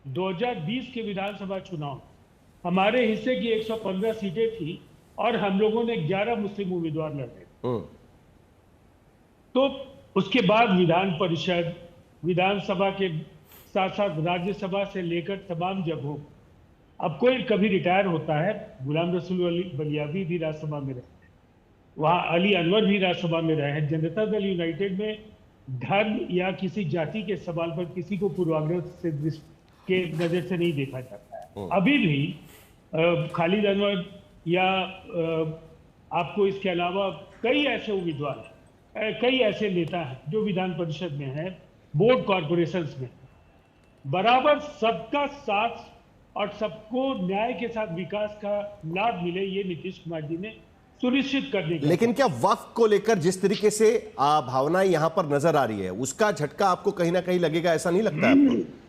S4: 2020 के विधानसभा चुनाव हमारे हिस्से की 115 सीटें थी और हम लोगों ने 11 मुस्लिम उम्मीदवार लड़े। तो उसके बाद विधान परिषद, विधानसभा के साथ साथ राज्यसभा से लेकर तमाम जगहों, अब कोई कभी रिटायर होता है, गुलाम रसूल बलियावी भी राज्यसभा में रहे, वहां अली अनवर भी राज्यसभा में रहे हैं। जनता दल यूनाइटेड में धर्म या किसी जाति के सवाल पर किसी को पूर्वाग्रह से के नजर से नहीं देखा जाता है। अभी भी खालिद अनवर या आपको इसके अलावा कई ऐसे उम्मीदवार हैं, कई ऐसे नेता हैं जो विधान परिषद में हैं, बोर्ड कॉरपोरेशंस में, बराबर सबका साथ और सबको न्याय के साथ विकास का लाभ मिले, ये नीतीश कुमार जी ने सुनिश्चित करने का।
S1: लेकिन क्या वक्फ को लेकर जिस तरीके से भावनाएं यहां पर नजर आ रही है, उसका झटका आपको कहीं ना कहीं लगेगा, ऐसा नहीं लगता है आपको?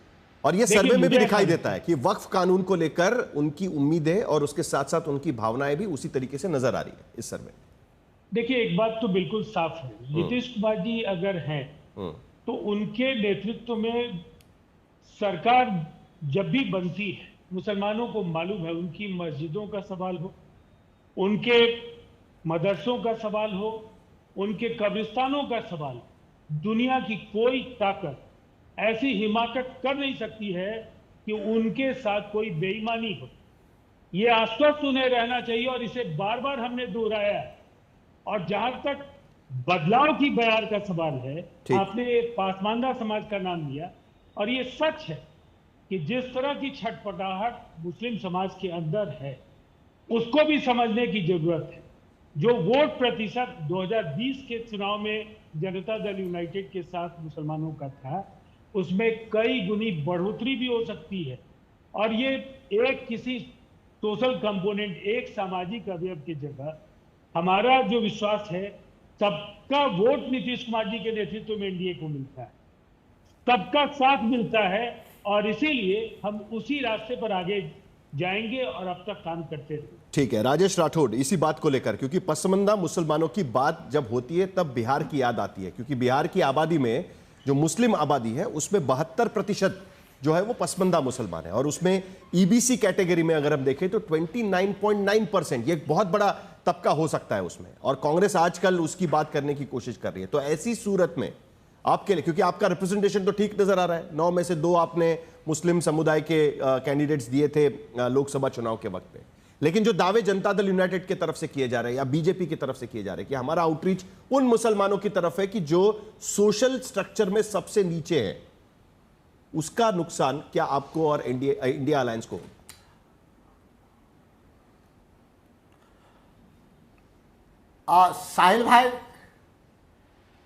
S1: और ये सर्वे में भी दिखाई देता है कि वक्फ कानून को लेकर उनकी उम्मीदें और उसके साथ साथ उनकी भावनाएं भी उसी तरीके से नजर आ रही है इस सर्वे।
S4: देखिए, एक बात तो बिल्कुल साफ है, नीतीश कुमार जी अगर हैं तो उनके नेतृत्व में सरकार जब भी बनती है, मुसलमानों को मालूम है, उनकी मस्जिदों का सवाल हो, उनके मदरसों का सवाल हो, उनके कब्रिस्तानों का सवाल, दुनिया की कोई ताकत ऐसी हिमाकत कर नहीं सकती है कि उनके साथ कोई बेईमानी हो। ये आश्वस्त उन्हें रहना चाहिए और इसे बार बार हमने दोहराया है। और जहां तक बदलाव की बयार का सवाल है, आपने पासमानदा समाज का नाम लिया, और ये सच है कि जिस तरह की छटपटाहट मुस्लिम समाज के अंदर है, उसको भी समझने की जरूरत है। जो वोट प्रतिशत 2020 के चुनाव में जनता दल यूनाइटेड के साथ मुसलमानों का था, उसमें कई गुनी बढ़ोतरी भी हो सकती है। और ये एक किसी सोशल कंपोनेंट, एक सामाजिक अवयव की जगह हमारा जो विश्वास है, सबका वोट नीतीश कुमार जी के नेतृत्व में एनडीए को मिलता है, सबका साथ मिलता है, और इसीलिए हम उसी रास्ते पर आगे जाएंगे और अब तक काम करते रहे।
S1: ठीक है, राजेश राठौड़, इसी बात को लेकर, क्योंकि पसमंदा मुसलमानों की बात जब होती है तब बिहार की याद आती है, क्योंकि बिहार की आबादी में जो मुस्लिम आबादी है उसमें 72% जो है वो पसमंदा मुसलमान है, और उसमें ईबीसी कैटेगरी में अगर हम देखें तो 29.9%, ये एक बहुत बड़ा तबका हो सकता है उसमें, और कांग्रेस आजकल उसकी बात करने की कोशिश कर रही है। तो ऐसी सूरत में आपके लिए, क्योंकि आपका रिप्रेजेंटेशन तो ठीक नजर आ रहा है, 9 में से 2 आपने मुस्लिम समुदाय के कैंडिडेट्स दिए थे लोकसभा चुनाव के वक्त पे, लेकिन जो दावे जनता दल यूनाइटेड की तरफ से किए जा रहे हैं या बीजेपी की तरफ से किए जा रहे हैं कि हमारा आउटरीच उन मुसलमानों की तरफ है कि जो सोशल स्ट्रक्चर में सबसे नीचे है, उसका नुकसान क्या आपको और इंडिया अलायंस को?
S5: साहिल भाई,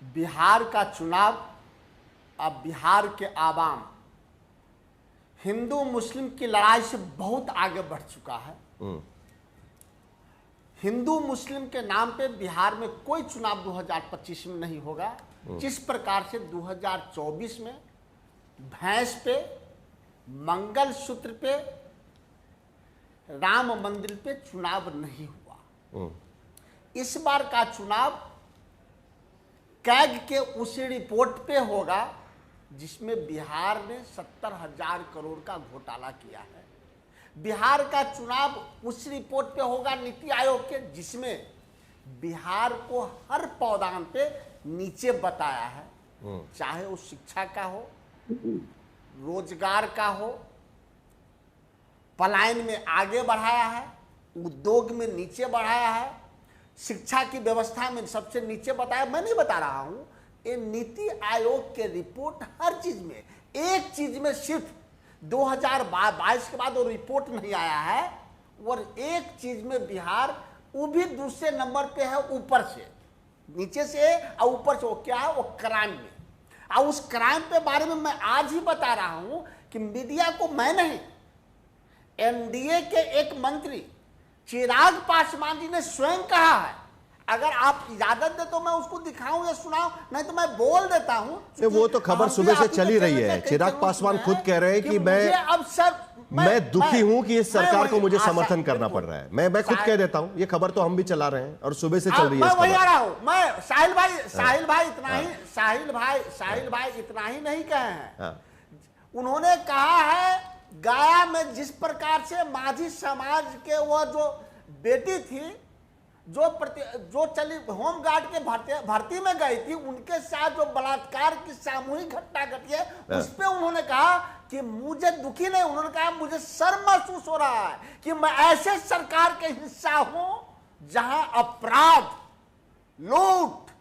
S5: बिहार का चुनाव, अब बिहार के आवाम हिंदू मुस्लिम की लड़ाई से बहुत आगे बढ़ चुका है। हिंदू मुस्लिम के नाम पे बिहार में कोई चुनाव 2025 में नहीं होगा। जिस प्रकार से 2024 में भैंस पे, मंगलसूत्र पे, राम मंदिर पे चुनाव नहीं हुआ। इस बार का चुनाव कैग के उस रिपोर्ट पे होगा जिसमें बिहार ने 70,000 करोड़ का घोटाला किया है। बिहार का चुनाव उस रिपोर्ट पे होगा नीति आयोग के, जिसमें बिहार को हर पौधान पे नीचे बताया है, चाहे वो शिक्षा का हो, रोजगार का हो, पलायन में आगे बढ़ाया है, उद्योग में नीचे बढ़ाया है, शिक्षा की व्यवस्था में सबसे नीचे बताया। मैं नहीं बता रहा हूं, ये नीति आयोग के रिपोर्ट हर चीज में, एक चीज में सिर्फ 2022 के बाद वो रिपोर्ट नहीं आया है, और एक चीज में बिहार वो भी दूसरे नंबर पे है, ऊपर से, नीचे से और ऊपर से। वो क्या है? वो क्राइम में। और उस क्राइम पे बारे में मैं आज ही बता रहा हूं कि मीडिया को मैं नहीं, एनडीए के एक मंत्री चिराग पासवान जी ने स्वयं कहा है। अगर आप इजाजत दे तो मैं उसको दिखाऊं या सुनाऊं, नहीं तो मैं बोल देता हूं।
S1: वो तो खबर सुबह से चली रही है। चिराग पासवान खुद कह रहे हैं कि मैं दुखी हूं कि इस सरकार को मुझे समर्थन करना पड़ रहा है। मैं खुद कह देता हूं, ये खबर तो हम भी चला रहे हैं और सुबह से चल रही है।
S5: मैं वही आ रहा हूं। मैं साहिल भाई इतना ही नहीं कहे हैं। उन्होंने कहा है गया में जिस प्रकार से माझी समाज के वो जो बेटी थी जो चली होमगार्ड के भर्ती में गई थी, उनके साथ जो बलात्कार की सामूहिक घटना घटी है, उस पे उन्होंने कहा कि मुझे दुखी नहीं, उन्होंने कहा मुझे शर्म महसूस हो रहा है कि मैं ऐसे सरकार के हिस्सा हूं जहां अपराध, लूट,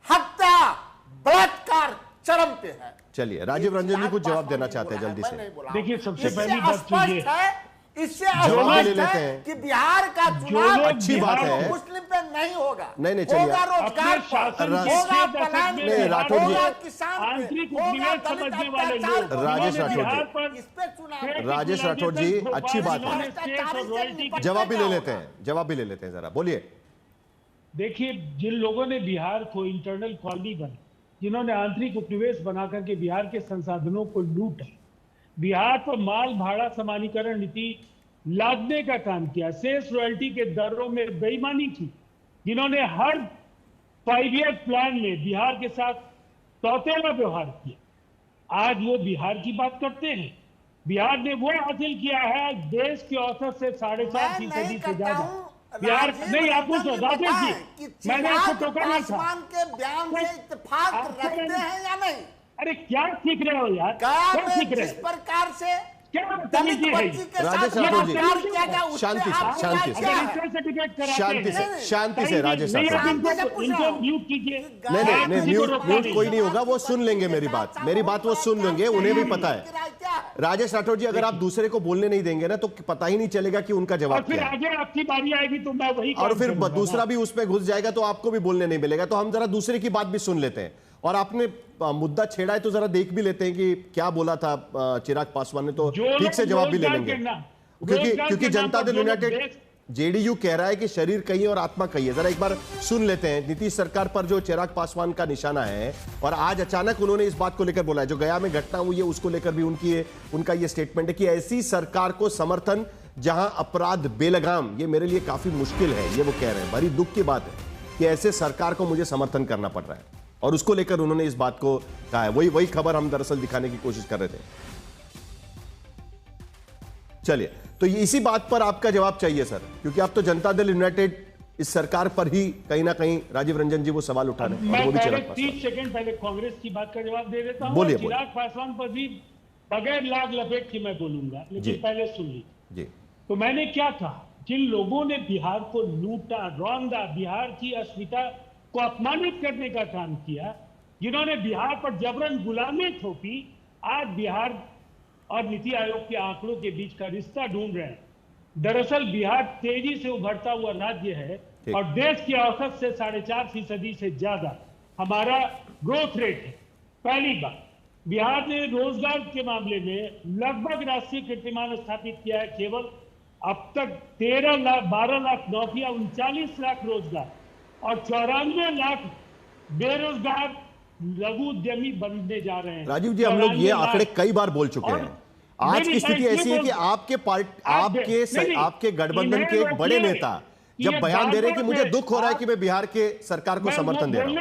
S5: हत्या, बलात्कार चरम पे है।
S1: चलिए, राजीव रंजन जी कुछ जवाब देना चाहते हैं जल्दी से।
S4: देखिए, सबसे पहली बात ये
S5: है, इससे
S1: जवाब ले लेते हैं
S5: कि बिहार का चुनाव
S1: अच्छी बात है,
S5: मुस्लिम पे नहीं होगा।
S1: नहीं चलिए,
S5: होगा रोजगार पर, होगा पलायन पे,
S1: राठौर जी,
S5: होगा किसान पे, होगा दलित अत्याचार,
S1: राजेश राठौर जी, अच्छी बात है, जवाब भी ले लेते हैं, जरा बोलिए।
S4: देखिए, जिन लोगों ने बिहार को इंटरनल कॉलोनी बना, जिन्होंने आंतरिक उपनिवेश बना करके बिहार के संसाधनों को लूटा, बिहार पर माल भाड़ा समानीकरण नीति लादने का काम किया, शेष रॉयल्टी के दरों में बेईमानी की, जिन्होंने हर 5 ईयर प्लान में बिहार के साथ सौतेला व्यवहार किया, आज वो बिहार की बात करते हैं। बिहार ने वो हासिल किया है देश के औसत से 4.5% से ज्यादा। बिहार नहीं, आप पूछो राजेश जी, मैंने आपको टोका नहीं था।
S5: के बयान से इत्तेफाक रखते हैं या नहीं?
S4: अरे क्या सीख रहे हो यार,
S5: क्या सीख रहे? जिस प्रकार से
S1: राजेश राठौर जी, शांति से राजेश राठौर जी, नहीं म्यूट कोई नहीं होगा, वो सुन लेंगे मेरी बात वो सुन लेंगे, उन्हें भी पता है। राजेश राठौर जी, अगर आप दूसरे को बोलने नहीं देंगे ना तो पता ही नहीं चलेगा कि उनका जवाब क्या है,
S4: आगे आपकी बारी आएगी तो मैं वही,
S1: और फिर दूसरा भी उसमें घुस जाएगा तो आपको भी बोलने नहीं मिलेगा। तो हम जरा दूसरे की बात भी सुन लेते हैं, और आपने मुद्दा छेड़ा है तो जरा देख भी लेते हैं कि क्या बोला था चिराग पासवान ने, तो ठीक से जवाब भी ले लेंगे, क्योंकि जनता दल यूनाइटेड जेडीयू कह रहा है कि शरीर कहीं और आत्मा कहीं है। जरा एक बार सुन लेते हैं नीतीश सरकार पर जो चिराग पासवान का निशाना है, और आज अचानक उन्होंने इस बात को लेकर बोला है, जो गया में घटना हुई है उसको लेकर भी उनका ये स्टेटमेंट है कि ऐसी सरकार को समर्थन जहां अपराध बेलगाम, ये मेरे लिए काफी मुश्किल है, ये वो कह रहे हैं। बड़ी दुख की बात है कि ऐसे सरकार को मुझे समर्थन करना पड़ रहा है, और उसको लेकर उन्होंने इस बात को कहा है। वही खबर हम दरअसल दिखाने की कोशिश कर रहे थे। चलिए, तो इसी बात पर आपका जवाब चाहिए सर, क्योंकि आप तो जनता दल यूनाइटेड इस सरकार पर ही कहीं ना कहीं राजीव रंजन जी वो सवाल उठा रहे हैं, और
S4: मैं
S1: वो भी
S4: पहले
S1: चिराग पासवान।
S4: 30 सेकंड पहले कांग्रेस की बात का जवाब दे देता हूँ।
S1: बोलिए,
S4: चिराग पासवान पर भी बगैर लाग लपेट के मैं बोलूंगा,
S1: जी।
S4: लेकिन पहले सुन लीजिए।
S1: जी
S4: तो मैंने क्या कहा, जिन लोगों ने बिहार को लूटा, रौंदा, बिहार की अस्मिता को अपमानित करने का काम किया, जिन्होंने बिहार पर जबरन गुलामी थोपी, आज बिहार और नीति आयोग के आंकड़ों के बीच का रिश्ता ढूंढ रहे हैं। दरअसल बिहार तेजी से उभरता हुआ राज्य है
S1: ठीक।
S4: और देश की औसत से 4.5% से ज्यादा हमारा ग्रोथ रेट है। पहली बात, बिहार ने रोजगार के मामले में लगभग राष्ट्रीय कीर्तिमान स्थापित किया है। केवल अब तक 12 लाख नौकरियां, 39 लाख रोजगार और 94 लाख बेरोजगार लघु उद्यमी बनने जा रहे हैं।
S1: राजीव जी, हम लोग ये
S4: 94
S1: आंकड़े
S4: लाख।
S1: कई बार बोल चुके
S4: और
S1: हैं। आज की स्थिति ऐसी है कि आपके गठबंधन के एक बड़े नेता जब बयान दे रहे हैं कि मुझे दुख हो रहा है कि मैं बिहार के सरकार को समर्थन दे रहा हूं,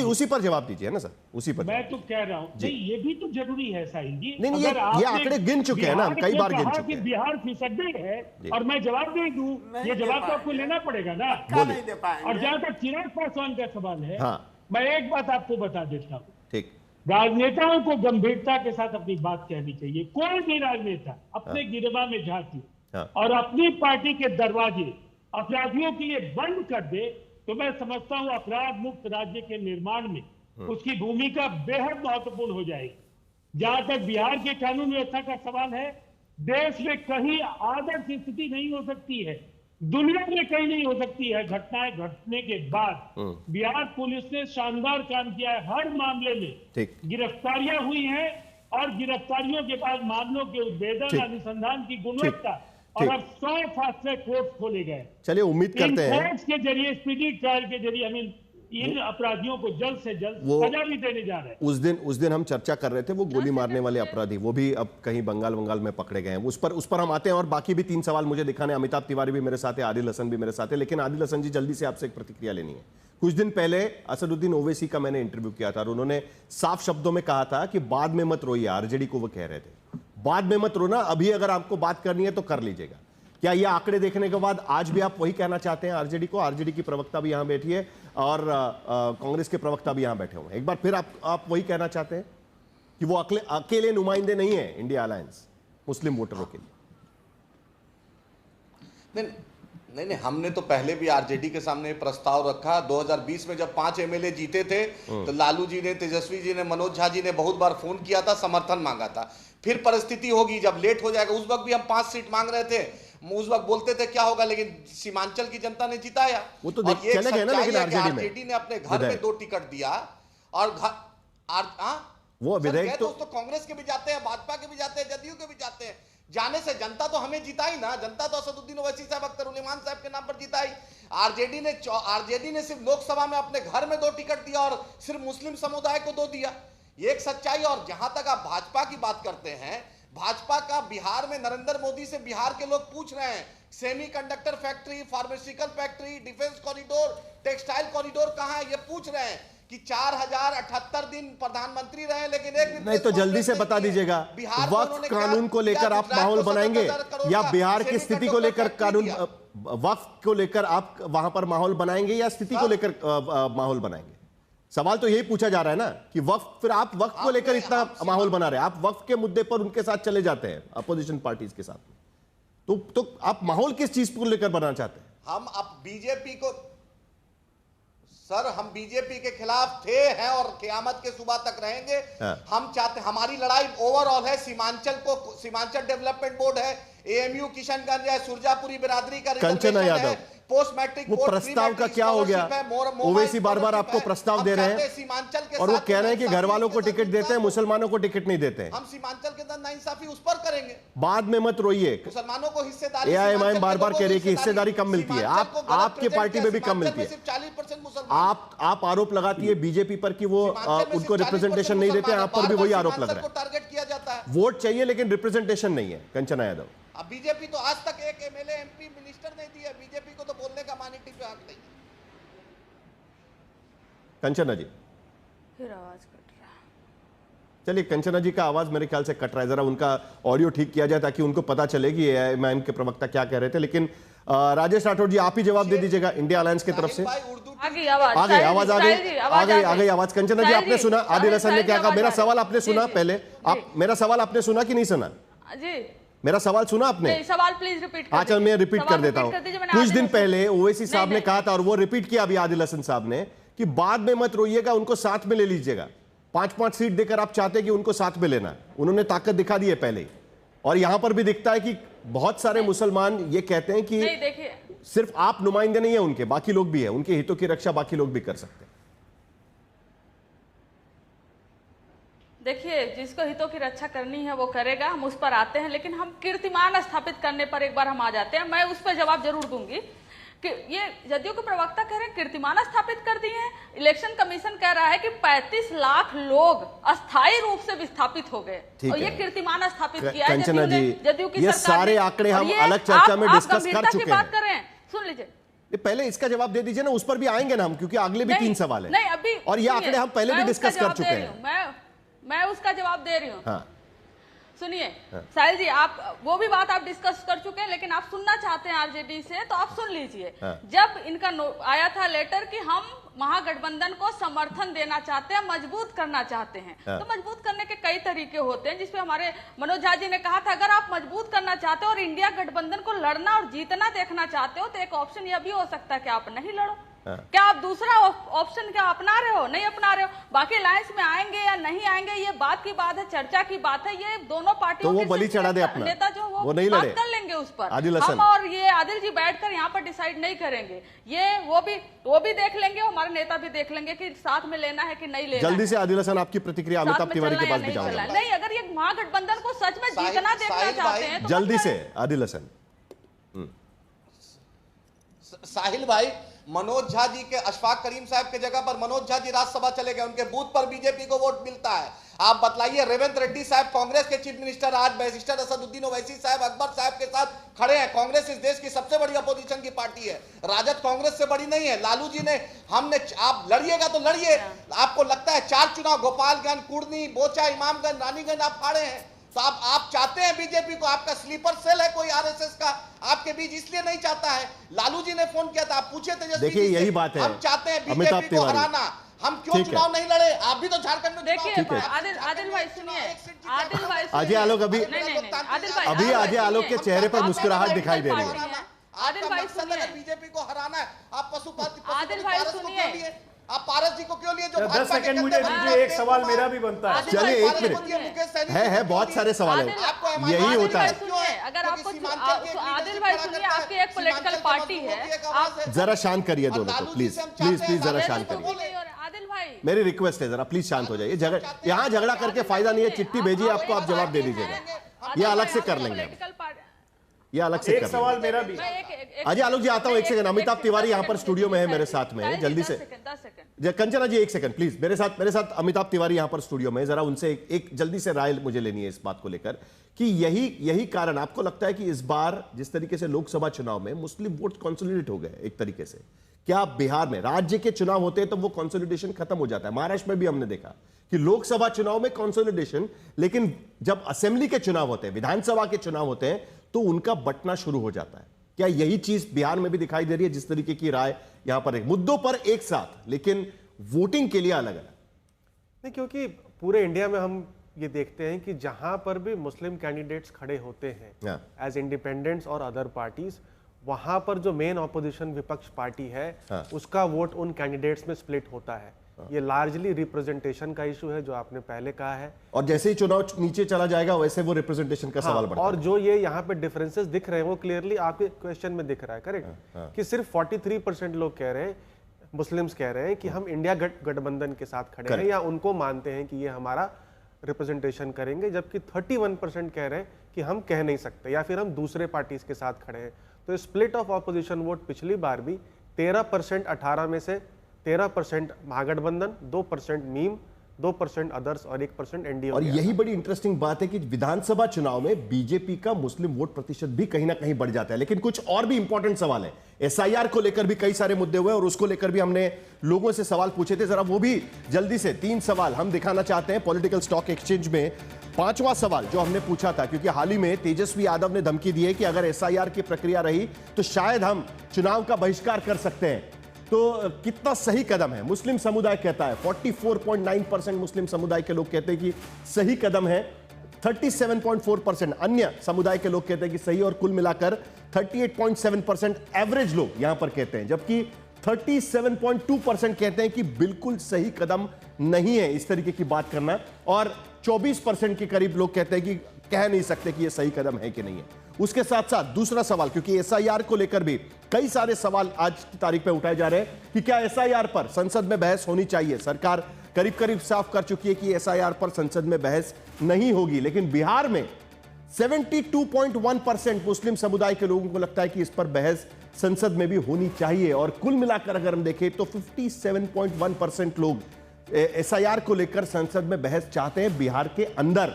S1: उसी पर जवाब दीजिए ना सर, उसी पर।
S4: मैं तो कह रहा हूं, नहीं ये भी तो जरूरी है साहिल जी।
S1: नहीं,
S4: अगर
S1: ये
S4: आपने
S1: आंकड़े गिन चुके हैं ना, हम
S4: बिहार
S1: कई
S4: को
S1: बार गिन
S4: कहा
S1: चुके
S4: कि
S1: हैं।
S4: बिहार फिसड्डी है
S1: जी।
S4: और मैं जवाब नहीं दूं,
S5: नहीं
S4: ये
S5: दे
S4: जवाब तो
S5: पाएंगे।
S4: आपको लेना पड़ेगा ना।
S5: पक्का नहीं दे पाएंगे।
S4: और जहां तक चिराग पासवान का सवाल है,
S1: हाँ।
S4: मैं एक बात आपको बता देता हूं,
S1: ठीक,
S4: राजनेताओं को गंभीरता के साथ अपनी बात कहनी चाहिए। कोई भी राजनेता अपने गिरबा में झांकी
S1: हाँ।
S4: और अपनी पार्टी के दरवाजे अपराधियों के लिए बंद कर दे, तो मैं समझता हूं अपराध मुक्त राज्य के निर्माण में उसकी भूमिका बेहद महत्वपूर्ण हो जाएगी। जहां तक बिहार के कानून व्यवस्था का सवाल है, देश में कहीं आदर्श स्थिति नहीं हो सकती है, दुनिया में कहीं नहीं हो सकती है। घटनाएं घटने के बाद बिहार पुलिस ने शानदार काम किया है। हर मामले में
S1: ठीक।
S4: गिरफ्तारियां हुई हैं और गिरफ्तारियों के बाद मामलों के उद्भेदन,
S1: ठीक।
S4: अनुसंधान की गुणवत्ता, और
S1: ठीक।
S4: अब 100 फास्ट ट्रैक कोर्ट खोले गए।
S1: चलिए उम्मीद करते हैं
S4: कोर्ट्स के जरिए, स्पीडी ट्रायल के जरिए हम इन अपराधियों को जल्द से जल्द
S1: वो-
S4: सजा भी देने जा रहे हैं।
S1: उस दिन हम चर्चा कर रहे थे, वो गोली मारने वाले अपराधी, वो भी अब कहीं बंगाल में पकड़े गए हैं। उस पर हम आते हैं, और बाकी भी 3 सवाल मुझे दिखाने। अमिताभ तिवारी भी मेरे साथ है, आदिल हसन भी मेरे साथ है, लेकिन आदिल हसन जी जल्दी से आपसे एक प्रतिक्रिया लेनी है। कुछ दिन पहले असदुद्दीन ओवैसी का मैंने इंटरव्यू किया था और उन्होंने साफ शब्दों में कहा था कि बाद में मत रोइए, आरजेडी को वो कह रहे थे, बाद में मत रोना, अभी अगर आपको बात करनी है तो कर लीजिएगा। क्या ये आंकड़े देखने के बाद आज भी आप वही कहना चाहते हैं आरजेडी को? आरजेडी की प्रवक्ता भी यहां बैठी है और कांग्रेस के प्रवक्ता भी यहां बैठे हुए हैं। एक बार फिर आप वही कहना चाहते हैं कि वो अकेले नुमाइंदे नहीं है इंडिया अलायंस मुस्लिम वोटरों के लिए?
S6: नहीं, हमने तो पहले भी आरजेडी के सामने प्रस्ताव रखा। 2020 में जब 5 एमएलए जीते थे तो लालू जी ने, तेजस्वी जी ने, मनोज झा जी ने बहुत बार फोन किया था, समर्थन मांगा था। फिर परिस्थिति होगी जब लेट हो जाएगा, उस वक्त भी हम 5 सीट मांग रहे थे, उस वक्त बोलते थे क्या होगा, लेकिन सीमांचल की जनता ने जिताया।
S1: वो तो
S6: और ये
S1: चले गए ना, लेकिन
S6: आरजेडी ने अपने घर में 2 टिकट दिया और
S1: वो विधेयक
S6: तो कांग्रेस के भी जाते हैं, भाजपा के भी जाते हैं, जदयू के भी जाते हैं। जाने से जनता तो हमें जिताई ना, जनता तो असदुद्दीन ओवैसी साहब, अख्तर उल इमान साहब के नाम पर जिताई। आरजेडी ने सिर्फ लोकसभा में अपने घर में 2 टिकट दिया और सिर्फ मुस्लिम समुदाय को 2 दिया। ये एक सच्चाई। और जहां तक आप भाजपा की बात करते हैं, भाजपा का बिहार में नरेंद्र मोदी से बिहार के लोग पूछ रहे हैं, semiconductor factory, pharmaceutical factory, defence corridor, textile corridor कहां है, ये पूछ रहे हैं कि 4078 दिन प्रधानमंत्री रहे, लेकिन एक
S1: नहीं तो जल्दी से बता दीजिएगा, वक्फ कानून को लेकर आप माहौल बनाएंगे या बिहार की स्थिति को लेकर कानून, वक्फ को लेकर आप वहां पर माहौल बनाएंगे या स्थिति को लेकर माहौल बनाएंगे? सवाल तो यही पूछा जा रहा है ना कि वक्फ, फिर आप वक्फ को लेकर इतना माहौल बना रहे हैं, आप वक्फ के मुद्दे पर उनके साथ चले जाते हैं, अपोजिशन पार्टीज के साथ, तो आप माहौल किस चीज को लेकर बनाना चाहते हैं?
S6: हम अब बीजेपी को, सर हम बीजेपी के खिलाफ थे, हैं और क़यामत के सुबह तक रहेंगे। हम चाहते, हमारी लड़ाई ओवरऑल है। सीमांचल डेवलपमेंट बोर्ड है, एएमयू किशनगंज है, सुरजापुरी बिरादरी का
S1: कंचना यादव,
S6: पोस्ट मैट्रिक
S1: वो प्रस्ताव का क्या हो गया? ओवैसी बार बार आपको प्रस्ताव दे रहे हैं और वो कह रहे हैं कि घर वालों को टिकट देते हैं, मुसलमानों को टिकट नहीं देते हैं।
S6: हम सीमांचल के अंदर नाइंसाफी उस पर करेंगे,
S1: बाद में मत रोइए।
S6: मुसलमानों को हिस्सेदारी,
S1: एआईएमआईएम बार बार कह रही है कि हिस्सेदारी कम मिलती है, आपके पार्टी में भी कम मिलती है।
S6: 40% मुसलमान,
S1: आप आरोप लगाती है बीजेपी पर कि वो उनको रिप्रेजेंटेशन नहीं देते, आप पर भी वही आरोप लग रहा है।
S6: टारगेट किया जाता है।
S1: वोट चाहिए लेकिन रिप्रेजेंटेशन नहीं है। कंचना यादव,
S6: अब बीजेपी तो आज तक एक एमएलए, एमपी, मिनिस्टर नहीं दिया। बीजेपी को तो बोलने का मानिटी पे हक नहीं है।
S1: कंचना जी,
S3: फिर आवाज कट रहा है।
S1: चलिए, कंचना जी का आवाज मेरे ख्याल से कट रहा है, जरा उनका ऑडियो ठीक किया जाए ताकि उनको पता चले कि एआईएमआईएम के प्रवक्ता क्या कह रहे थे। लेकिन राजेश राठौड़ जी, आप ही जवाब दे दीजिएगा इंडिया अलायंस की तरफ से।
S3: आ गई
S1: आवाज आ गई आवाज। कंचना जी, आपने सुना आदिल हसन ने क्या कहा? मेरा सवाल आपने सुना? पहले आप मेरा सवाल आपने सुना कि नहीं सुना?
S3: जी,
S1: मेरा सवाल सुना आपने?
S3: सवाल प्लीज रिपीट कर।
S1: अच्छा, मैं रिपीट कर देता हूँ। कुछ दिन पहले ओवैसी साहब ने कहा था, और वो रिपीट किया अभी आदिल हसन साहब ने, कि बाद में मत रोइएगा, उनको साथ में ले लीजिएगा। 5-5 सीट देकर आप चाहते कि उनको साथ में लेना। उन्होंने ताकत दिखा दी है पहले ही, और यहां पर भी दिखता है कि बहुत सारे मुसलमान ये कहते हैं कि
S3: देखिए,
S1: सिर्फ आप नुमाइंदे नहीं है उनके, बाकी लोग भी है, उनके हितों की रक्षा बाकी लोग भी कर सकते हैं।
S3: देखिए, जिसको हितों की रक्षा करनी है वो करेगा, हम उस पर आते हैं। लेकिन हम कीर्तिमान स्थापित करने पर एक बार हम आ जाते हैं। मैं उस पर जवाब जरूर दूंगी कि ये जदयू के प्रवक्ता कह रहे हैं कीर्तिमान स्थापित कर दिए हैं। इलेक्शन कमीशन कह रहा है कि 35 लाख लोग अस्थायी रूप से विस्थापित हो गए, और ये कीर्तिमान स्थापित किया है जदयू की
S1: ये
S3: सरकार
S1: सारे
S3: ने।
S1: आंकड़े हम
S3: ये
S1: अलग चर्चा में डिस्कस कर
S3: गंभीरता की
S1: चुके
S3: बात
S1: हैं।
S3: कर रहे हैं, सुन लीजिए।
S1: ये पहले इसका जवाब दे दीजिए ना, उस पर भी आएंगे ना हम, क्योंकि अगले भी 3 सवाल है।
S3: नहीं, अभी
S1: और ये आंकड़े हम पहले भी डिस्कस कर चुके हैं।
S3: मैं उसका जवाब दे रही हूँ।
S1: हाँ।
S3: सुनिए साहिल जी, आप वो भी बात आप डिस्कस कर चुके हैं, लेकिन आप सुनना चाहते हैं आरजेडी से, तो आप सुन लीजिए।
S1: हाँ।
S3: जब इनका आया था लेटर कि हम महागठबंधन को समर्थन देना चाहते हैं, मजबूत करना चाहते हैं,
S1: हाँ।
S3: तो मजबूत करने के कई तरीके होते हैं, जिसपे हमारे मनोज झा जी ने कहा था, अगर आप मजबूत करना चाहते हो और इंडिया गठबंधन को लड़ना और जीतना देखना चाहते हो, तो एक ऑप्शन यह भी हो सकता है कि आप नहीं लड़ो।
S1: हाँ।
S3: क्या आप दूसरा ऑप्शन क्या अपना रहे हो? नहीं अपना रहे हो। बाकी अलायंस में आएंगे या नहीं आएंगे, ये बात की बात है, चर्चा की बात है। ये दोनों पार्टियों
S1: तो वो
S3: के
S1: बलि चढ़ा दे अपना
S3: नेता जो
S1: वो नहीं
S3: बात
S1: लड़े,
S3: कर लेंगे उस पर।
S1: आदिल हसन।
S3: हम और ये आदिल जी बैठकर यहाँ पर डिसाइड नहीं करेंगे, ये वो भी देख लेंगे, हमारे नेता भी देख लेंगे कि साथ में लेना है कि नहीं लेना।
S1: जल्दी से आदिल हसन, आपकी प्रतिक्रिया अमिताभ तिवारी के पास भी जाऊंगा।
S3: नहीं, अगर ये महागठबंधन को सच में जीतना देखना चाहते हैं तो
S1: जल्दी से आदिल हसन।
S6: साहिल भाई, मनोज झा जी के अशफाक करीम साहब के जगह पर मनोज झा जी राज्यसभा चले गए, उनके बूथ पर बीजेपी को वोट मिलता है। आप बतलाइए, रेवंत रेड्डी साहब कांग्रेस के चीफ मिनिस्टर आज बैरिस्टर असदुद्दीन ओवैसी साहब अकबर साहब के साथ खड़े हैं। कांग्रेस इस देश की सबसे बड़ी अपोजिशन की पार्टी है, राजद कांग्रेस से बड़ी नहीं है। लालू जी ने आप लड़िएगा तो लड़िए। आपको लगता है 4 चुनाव गोपालगंज, कुर्नी, बोचा, इमामगंज, रानीगंज आप फाड़े हैं, तो आप चाहते हैं बीजेपी को, आपका स्लीपर सेल है कोई आरएसएस का आपके बीच, इसलिए नहीं चाहता है। लालू जी ने फोन किया था, आप पूछे थे,
S1: देखिए यही बात है,
S6: हम चाहते हैं बीजेपी को हराना, हम क्यों चुनाव नहीं लड़े? आप भी तो झारखंड में
S3: देखिए आदिल भाई सुनिए, आदिल भाई
S1: अजय आलोक अभी अजय आलोक के चेहरे पर मुस्कुराहट दिखाई दे रही है।
S3: आदिल भाई सुनिए,
S6: बीजेपी को हराना है, आप पशुपति
S3: आदिल भाई सुनिए,
S6: आप पारस जी को क्यों लिए जो
S2: 10 सेकंड मुझे दीजिए, एक सवाल मेरा भी बनता है।
S1: चलिए 1 मिनट है बहुत सारे सवाल है, यही होता है।
S3: अगर आपको आदिल भाई सुनिए, आपकी एक पॉलिटिकल पार्टी है, आप
S1: जरा शांत करिए दोनों को, प्लीज प्लीज प्लीज जरा शांत करिए।
S3: आदिल भाई
S1: मेरी रिक्वेस्ट है, जरा प्लीज शांत हो जाइए। यहाँ झगड़ा करके फायदा नहीं है। चिट्ठी भेजिए आपको, आप जवाब दे दीजिएगा, ये अलग से कर लेंगे, ये अलग से कर
S2: सवाल मेरा भी।
S1: अजय आलोक जी आता हूं 1 सेकंड। अमिताभ तिवारी यहाँ पर स्टूडियो में है मेरे साथ में, जल्दी से। कंचना जी 1 सेकंड प्लीज, मेरे साथ अमिताभ तिवारी यहाँ पर स्टूडियो में, जरा उनसे एक जल्दी से राय मुझे लेनी है इस बात को लेकर कि यही कारण आपको लगता है कि इस बार जिस तरीके से लोकसभा चुनाव में मुस्लिम वोट कंसोलिडेट हो गए एक तरीके से, क्या बिहार में राज्य के चुनाव होते हैं तो वो कंसोलिडेशन खत्म हो जाता है? महाराष्ट्र में भी हमने देखा कि लोकसभा चुनाव में कंसोलिडेशन, लेकिन जब असेंबली के चुनाव होते हैं, विधानसभा के चुनाव होते हैं, तो उनका बंटना शुरू हो जाता है। क्या यही चीज बिहार में भी दिखाई दे रही है? जिस तरीके की राय यहां पर मुद्दों पर एक साथ, लेकिन वोटिंग के लिए अलग अलग
S7: नहीं, क्योंकि पूरे इंडिया में हम ये देखते हैं कि जहां पर भी मुस्लिम कैंडिडेट्स खड़े होते हैं एज इंडिपेंडेंट्स और अदर पार्टीज, वहां पर जो मेन ऑपोजिशन विपक्ष पार्टी है उसका वोट उन कैंडिडेट्स में स्प्लिट होता है। ये लार्जली रिप्रेजेंटेशन का इशू है, जो आपने पहले कहा है, और
S1: जैसे ही चुनाव नीचे चला जाएगा वैसे वो रिप्रेजेंटेशन का सवाल बढ़ता है।
S7: और जो ये यहाँ पे डिफरेंसेस दिख रहे हैं वो क्लियरली आपके क्वेश्चन में दिख रहा है, करेक्ट, कि सिर्फ 43% लोग कह रहे हैं, मुस्लिम्स कह रहे हैं कि हम इंडिया गठबंधन के साथ खड़े हैं या उनको मानते हैं कि ये हमारा रिप्रेजेंटेशन करेंगे, जबकि 31% कह रहे हैं कि हम कह नहीं सकते या फिर हम दूसरे पार्टीज के साथ खड़े हैं। तो स्प्लिट ऑफ ऑपोजिशन वोट पिछली बार भी 13% 18 में से 13% महागठबंधन, 2% मीम, 2% अदर्स और 1% एनडीए।
S1: और यही बड़ी इंटरेस्टिंग बात है कि विधानसभा चुनाव में बीजेपी का मुस्लिम वोट प्रतिशत भी कहीं ना कहीं बढ़ जाता है। लेकिन कुछ और भी इंपॉर्टेंट सवाल है, एसआईआर को लेकर भी कई सारे मुद्दे हुए और उसको लेकर भी हमने लोगों से सवाल पूछे थे। जरा वो भी जल्दी से 3 सवाल हम दिखाना चाहते हैं। पॉलिटिकल स्टॉक एक्सचेंज में 5वां सवाल जो हमने पूछा था, क्योंकि हाल ही में तेजस्वी यादव ने धमकी दी है कि अगर एसआईआर की प्रक्रिया रही तो शायद हम चुनाव का बहिष्कार कर सकते हैं। तो कितना सही कदम है? मुस्लिम समुदाय कहता है, 44.9% मुस्लिम समुदाय के लोग कहते हैं कि सही कदम है, 37.4% अन्य समुदाय के लोग कहते हैं कि सही, और कुल मिलाकर 38.7% एवरेज लोग यहां पर कहते हैं, जबकि 37.2% कहते हैं कि बिल्कुल सही कदम नहीं है इस तरीके की बात करना, और 24% के करीब लोग कहते हैं कि कह नहीं सकते कि यह सही कदम है कि नहीं है। उसके साथ साथ दूसरा सवाल, क्योंकि एसआईआर को लेकर भी कई सारे सवाल आज की तारीख पे उठाए जा रहे हैं कि क्या एसआईआर पर संसद में बहस होनी चाहिए। सरकार करीब करीब साफ कर चुकी है कि एसआईआर पर संसद में बहस नहीं होगी, लेकिन बिहार में 72.1% मुस्लिम समुदाय के लोगों को लगता है कि इस पर बहस संसद में भी होनी चाहिए, और कुल मिलाकर अगर हम देखें तो 57.1% लोग एसआईआर को लेकर संसद में बहस चाहते हैं। बिहार के अंदर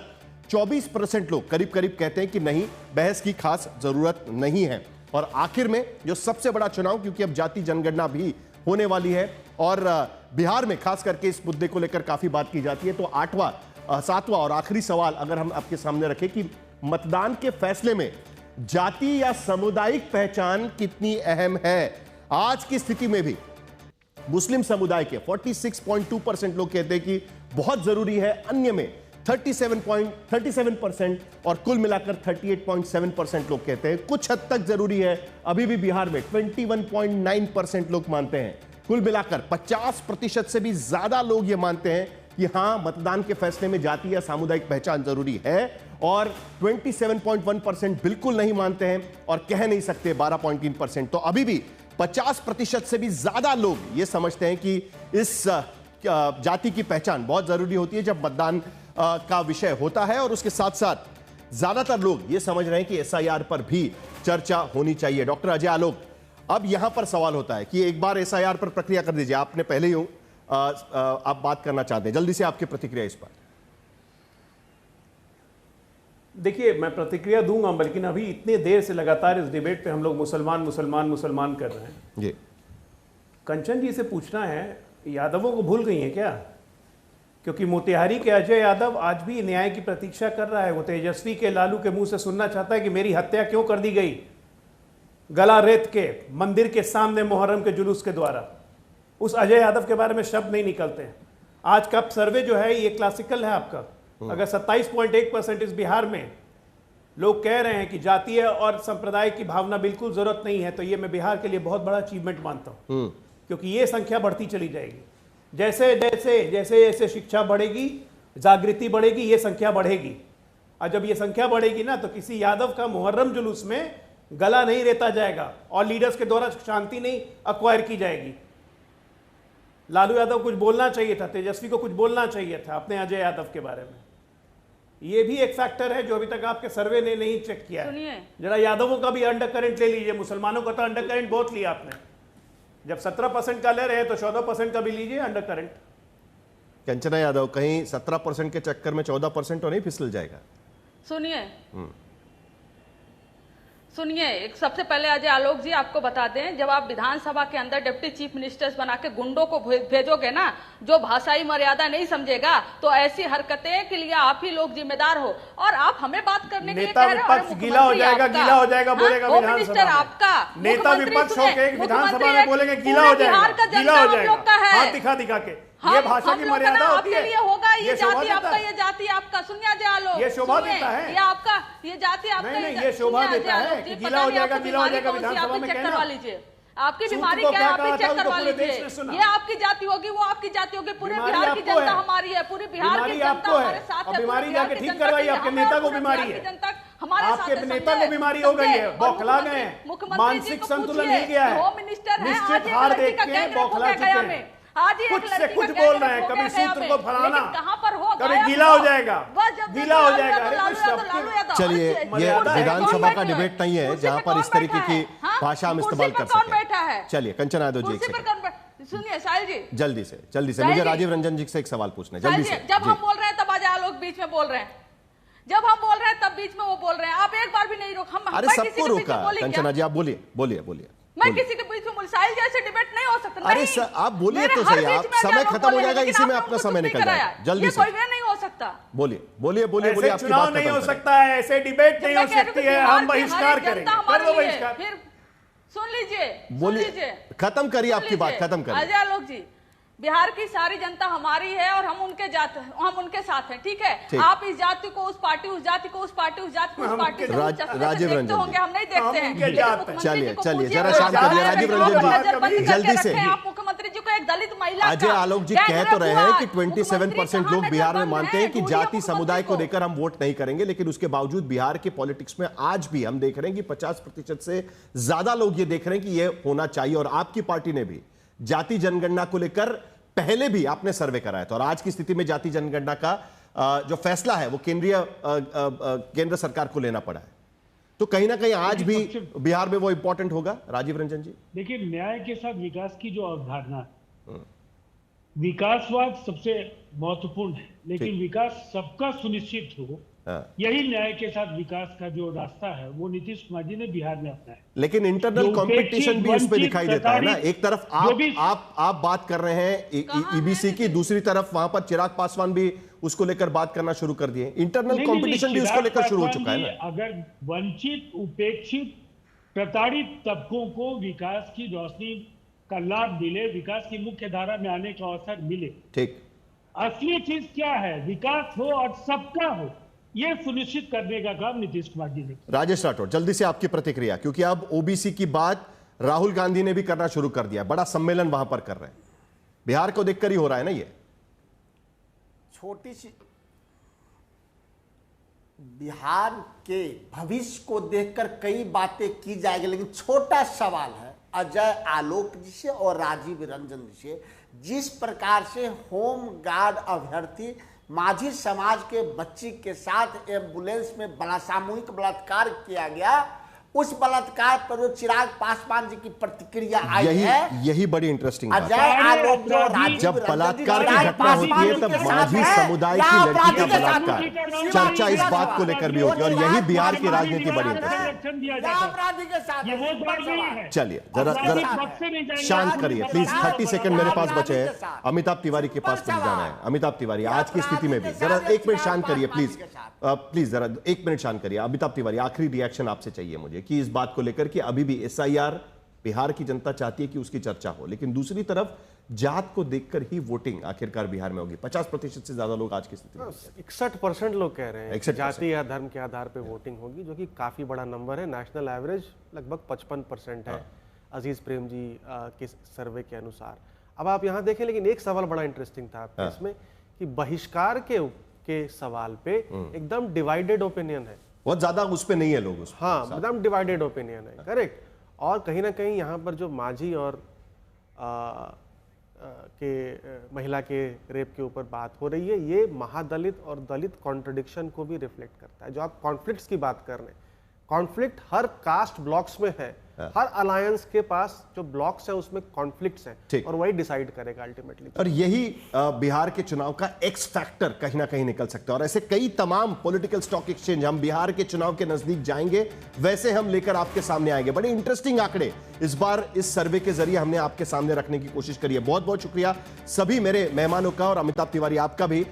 S1: 24% लोग करीब करीब कहते हैं कि नहीं, बहस की खास जरूरत नहीं है। और आखिर में जो सबसे बड़ा चुनाव, क्योंकि अब जाति जनगणना भी होने वाली है और बिहार में खास करके इस मुद्दे को लेकर काफी बात की जाती है, तो 7वां और आखिरी सवाल अगर हम आपके सामने रखें कि मतदान के फैसले में जाति या सामुदायिक पहचान कितनी अहम है। आज की स्थिति में भी मुस्लिम समुदाय के 46.2% लोग कहते हैं कि बहुत जरूरी है, अन्य में 37% और कुल मिलाकर 38.7% लोग कहते हैं कुछ हद तक जरूरी है। अभी भी बिहार में 21.9% लोग मानते हैं। कुल मिलाकर 50% से भी ज्यादा लोग यह मानते हैं कि हां, मतदान के फैसले में जाति या सामुदायिक पहचान जरूरी है, और 27.1% बिल्कुल नहीं मानते हैं और कह नहीं सकते 12.3%। तो अभी भी 50% से भी ज्यादा लोग ये समझते हैं कि इस जाति की पहचान बहुत जरूरी होती है जब मतदान का विषय होता है, और उसके साथ साथ ज्यादातर लोग ये समझ रहे हैं कि एसआईआर पर भी चर्चा होनी चाहिए। डॉक्टर अजय आलोक, अब यहां पर सवाल होता है कि एक बार एसआईआर पर प्रक्रिया कर दीजिए, आपने पहले ही आप बात करना चाहते हैं, जल्दी से आपकी प्रतिक्रिया इस पर।
S2: देखिए, मैं प्रतिक्रिया दूंगा, लेकिन अभी इतने देर से लगातार इस डिबेट पे हम लोग मुसलमान मुसलमान मुसलमान कर रहे हैं।
S1: जी,
S2: कंचन जी से पूछना है, यादवों को भूल गई हैं क्या? क्योंकि मोतिहारी के अजय यादव आज भी न्याय की प्रतीक्षा कर रहा है। वो तेजस्वी के, लालू के मुंह से सुनना चाहता है कि मेरी हत्या क्यों कर दी गई गला रेत के मंदिर के सामने मुहर्रम के जुलूस के द्वारा। उस अजय यादव के बारे में शब्द नहीं निकलते हैं। आज का सर्वे जो है ये क्लासिकल है आपका। अगर 27.1% इस बिहार में लोग कह रहे हैं कि जातीय और संप्रदाय की भावना बिल्कुल जरूरत नहीं है, तो ये मैं बिहार के लिए बहुत बड़ा अचीवमेंट मानता हूं, क्योंकि ये संख्या बढ़ती चली जाएगी। जैसे जैसे जैसे जैसे शिक्षा बढ़ेगी, जागृति बढ़ेगी, ये संख्या बढ़ेगी। और जब ये संख्या बढ़ेगी ना, तो किसी यादव का मुहर्रम जुलूस में गला नहीं रेता जाएगा और लीडर्स के द्वारा शांति नहीं अक्वायर की जाएगी। लालू यादव कुछ बोलना चाहिए था, तेजस्वी को कुछ बोलना चाहिए था अपने अजय यादव के बारे में। ये भी एक फैक्टर है जो अभी तक आपके सर्वे ने नहीं चेक किया है। जरा यादवों का भी अंडर करंट ले लीजिए। मुसलमानों का तो अंडर करंट बहुत लिया आपने। जब 17% का ले रहे हैं तो 14% का भी लीजिए अंडर करंट।
S1: कंचना यादव, कहीं 17% के चक्कर में 14% तो नहीं फिसल जाएगा?
S3: सुनिए, एक सबसे पहले अजय आलोक जी आपको बता दें, जब आप विधानसभा के अंदर डिप्टी चीफ मिनिस्टर्स बना के गुंडों को भेजोगे ना, जो भाषाई मर्यादा नहीं समझेगा, तो ऐसी हरकतें के लिए आप ही लोग जिम्मेदार हो। और आप हमें बात करने के लिए कह रहे हो,
S2: गीला हो जाएगा, गीला हो जाएगा बोलेगा
S3: होम मिनिस्टर आपका,
S2: नेता विपक्ष होकर विधानसभा में बोलेंगे गीला हो जाएगा, गीला हो जाएगा, हाथ दिखा दिखा के। ये भाषा की मर्यादा होती है।
S3: ये होगा, ये जाति आपका, ये जाति आपका। सुनिए अजय आलोक,
S2: ये शोभा देता है,
S3: ये आपका, ये जाति आपका।
S2: नहीं, ये शोभा देता है कि गीला हो जाएगा, गीला हो जाएगा विधानसभा में कहना।
S3: आपकी बीमारी क्या है, आप ही चेक करवा लीजिए। ये आपकी जाति होगी, वो आपकी जाति होगी। पूरे बिहार की जनता हमारी है, पूरी बिहार की जनता हमारे साथ है।
S2: बीमारी जाके ठीक करवाइए। आपके नेता को बीमारी है, आपके नेता को बीमारी हो गई है, बौखला गए, मानसिक संतुलन हिल गया है,
S3: होम मिनिस्टर है,
S2: निश्चित हार देख के बौखला चुके हैं। कुछ से कुछ बोल रहे हैं, कभी सूत्र को फलाना, कभी गीला हो जाएगा, गीला हो जाएगा।
S1: चलिए, ये विधानसभा का डिबेट नहीं है जहां पर इस तरीके की भाषा हम इस्तेमाल कर सकते हैं। चलिए, कंचना यादव जी,
S3: सुनिए साहिल जी,
S1: जल्दी से मुझे
S3: साहिल जी,
S1: राजीव रंजन जी से एक सवाल पूछना है, जल्दी से।
S3: जब हम बोल रहे हैं तब आज आलोक बीच में बोल रहे हैं, जब हम बोल रहे हैं तब बीच में वो बोल रहे हैं, आप एक बार भी नहीं रोक। हम
S1: अरे सबको रोका। कंचना जी आप बोलिए बोलिए बोलिए।
S3: मैं किसी के बीच में साहिल जैसे डिबेट नहीं हो सकता।
S1: अरे आप बोलिए तो सही, आप समय खत्म हो जाएगा, इसी में अपना समय निकल जाएगा। जल्दी से
S3: कोई वे नहीं हो सकता।
S1: बोलिए बोलिए बोलिए बोलिए। आपकी
S2: चुनाव
S1: बात
S2: नहीं
S1: खत्म
S2: हो
S1: करें।
S2: सकता है, ऐसे डिबेट नहीं हो सकती है, हम बहिष्कार करेंगे। कर दो बहिष्कार।
S3: फिर सुन लीजिए,
S1: बोलिए, खत्म करिए आपकी बात, खत्म करिए।
S3: अजय आलोक जी, बिहार की सारी जनता हमारी है और हम उनके साथ हैं, ठीक है। आप इस जाति को उस पार्टी, उस जाति को उस पार्टी, उस जाति को उस पार्टी से
S1: राजीव रंजन
S3: होंगे, हम नहीं देखते हैं।
S1: चलिए जरा शांत करिए राजीव रंजन जी, जल्दी से।
S3: आप मुख्यमंत्री जी को एक दलित महिला
S1: अजय आलोक जी कह तो रहे हैं कि 27% लोग बिहार में मानते हैं कि जाति समुदाय को लेकर हम वोट नहीं करेंगे, लेकिन उसके बावजूद बिहार के पॉलिटिक्स में आज भी हम देख रहे हैं कि 50% से ज्यादा लोग ये देख रहे हैं कि ये होना चाहिए। और आपकी पार्टी ने भी जाति जनगणना को लेकर पहले भी आपने सर्वे कराया था, और आज की स्थिति में जाति जनगणना का जो फैसला है वो केंद्र सरकार को लेना पड़ा है, तो कहीं ना कहीं आज भी बिहार में वो इंपॉर्टेंट होगा। राजीव रंजन जी,
S4: देखिए, न्याय के साथ विकास की जो अवधारणा है, विकासवाद सबसे महत्वपूर्ण है, लेकिन विकास सबका सुनिश्चित हो, यही न्याय के साथ विकास का जो रास्ता है वो नीतीश कुमार जी ने बिहार में अपनाया है।
S1: लेकिन इंटरनल कंपटीशन भी उस पर दिखाई देता है ना। एक तरफ आप बात कर रहे हैं ईबीसी की, दूसरी तरफ वहां पर चिराग पासवान भी उसको लेकर बात करना शुरू कर दिए। इंटरनल कंपटीशन भी उसको लेकर शुरू हो चुका है ना।
S4: अगर वंचित, उपेक्षित, प्रताड़ित तबकों को विकास की रोशनी का लाभ मिले, विकास की मुख्य धारा में आने का अवसर मिले,
S1: ठीक,
S4: असली चीज क्या है, विकास हो और सबका हो, ये सुनिश्चित करने का काम नीतीश कुमार जी ने।
S1: राजेश राठौर, जल्दी से आपकी प्रतिक्रिया, क्योंकि अब ओबीसी की बात राहुल गांधी ने भी करना शुरू कर दिया, बड़ा सम्मेलन वहां पर कर रहे हैं, बिहार को देखकर ही हो रहा है ना ये।
S5: छोटी सी बिहार के भविष्य को देखकर कई बातें की जाएगी, लेकिन छोटा सवाल है अजय आलोक जी से और राजीव रंजन जी से, जिस प्रकार से होम गार्ड अभ्यर्थी माझी समाज के बच्ची के साथ एम्बुलेंस में बड़ा सामूहिक बलात्कार किया गया, उस बलात्कार पर जो चिराग पासवान जी की प्रतिक्रिया आई है,
S1: यही बड़ी इंटरेस्टिंग बात
S5: अजय आलोक जो राजीव
S1: जब बलात्कार की घटना होती है तब माझी समुदाय की लड़की का बलात्कार, चर्चा इस बात को लेकर भी होती है, और यही बिहार की राजनीति बड़ी इंटरेस्टिंग।
S5: अपराधी के साथ
S1: चलिए जरा शांत करिए प्लीज, 30 सेकंड मेरे पास बचे हैं। अमिताभ तिवारी के पास मुझे जाना है। अमिताभ तिवारी, आज की स्थिति में भी जरा 1 मिनट शांत करिए प्लीज, जरा 1 मिनट शांत करिए। अमिताभ तिवारी, आखिरी रिएक्शन आपसे चाहिए मुझे कि इस बात को लेकर कि अभी भी एसआईआर बिहार की जनता चाहती है कि उसकी चर्चा हो, लेकिन दूसरी तरफ जात को देखकर ही वोटिंग आखिरकार बिहार में होगी। 50% से ज्यादा लोग आज की स्थिति में
S7: 61% लोग कह रहे हैं कि
S1: 61%
S7: जाति या धर्म के आधार पर वोटिंग होगी, जो कि काफी बड़ा नंबर है। नेशनल एवरेज लगभग 55% है अजीज प्रेम जी के सर्वे के अनुसार। अब आप यहाँ देखें, लेकिन एक सवाल बड़ा इंटरेस्टिंग था आपके इसमें कि बहिष्कार के सवाल पे एकदम डिवाइडेड ओपिनियन है,
S1: बहुत ज्यादा उस पे नहीं है लोग उस
S7: हाँ, एकदम डिवाइडेड ओपिनियन है, करेक्ट। और कहीं ना कहीं यहाँ पर जो माझी और महिला के रेप के ऊपर बात हो रही है, ये महादलित और दलित कॉन्ट्रडिक्शन को भी रिफ्लेक्ट करता है। जो आप कॉन्फ्लिक्ट्स की बात कर रहे हैं, कॉन्फ्लिक्ट हर कास्ट ब्लॉक्स में है, हर अलायंस के पास जो ब्लॉक्स है उसमें कॉन्फ्लिक्ट्स हैं, और वही डिसाइड करेगा अल्टीमेटली।
S1: और यही बिहार के चुनाव का एक्स फैक्टर कहीं ना कहीं निकल सकता है। और ऐसे कई तमाम पॉलिटिकल स्टॉक एक्सचेंज हम बिहार के चुनाव के नजदीक जाएंगे, वैसे हम लेकर आपके सामने आएंगे। बड़े इंटरेस्टिंग आंकड़े इस बार इस सर्वे के जरिए हमने आपके सामने रखने की कोशिश करी है। बहुत बहुत शुक्रिया सभी मेरे मेहमानों का, और अमिताभ तिवारी आपका भी।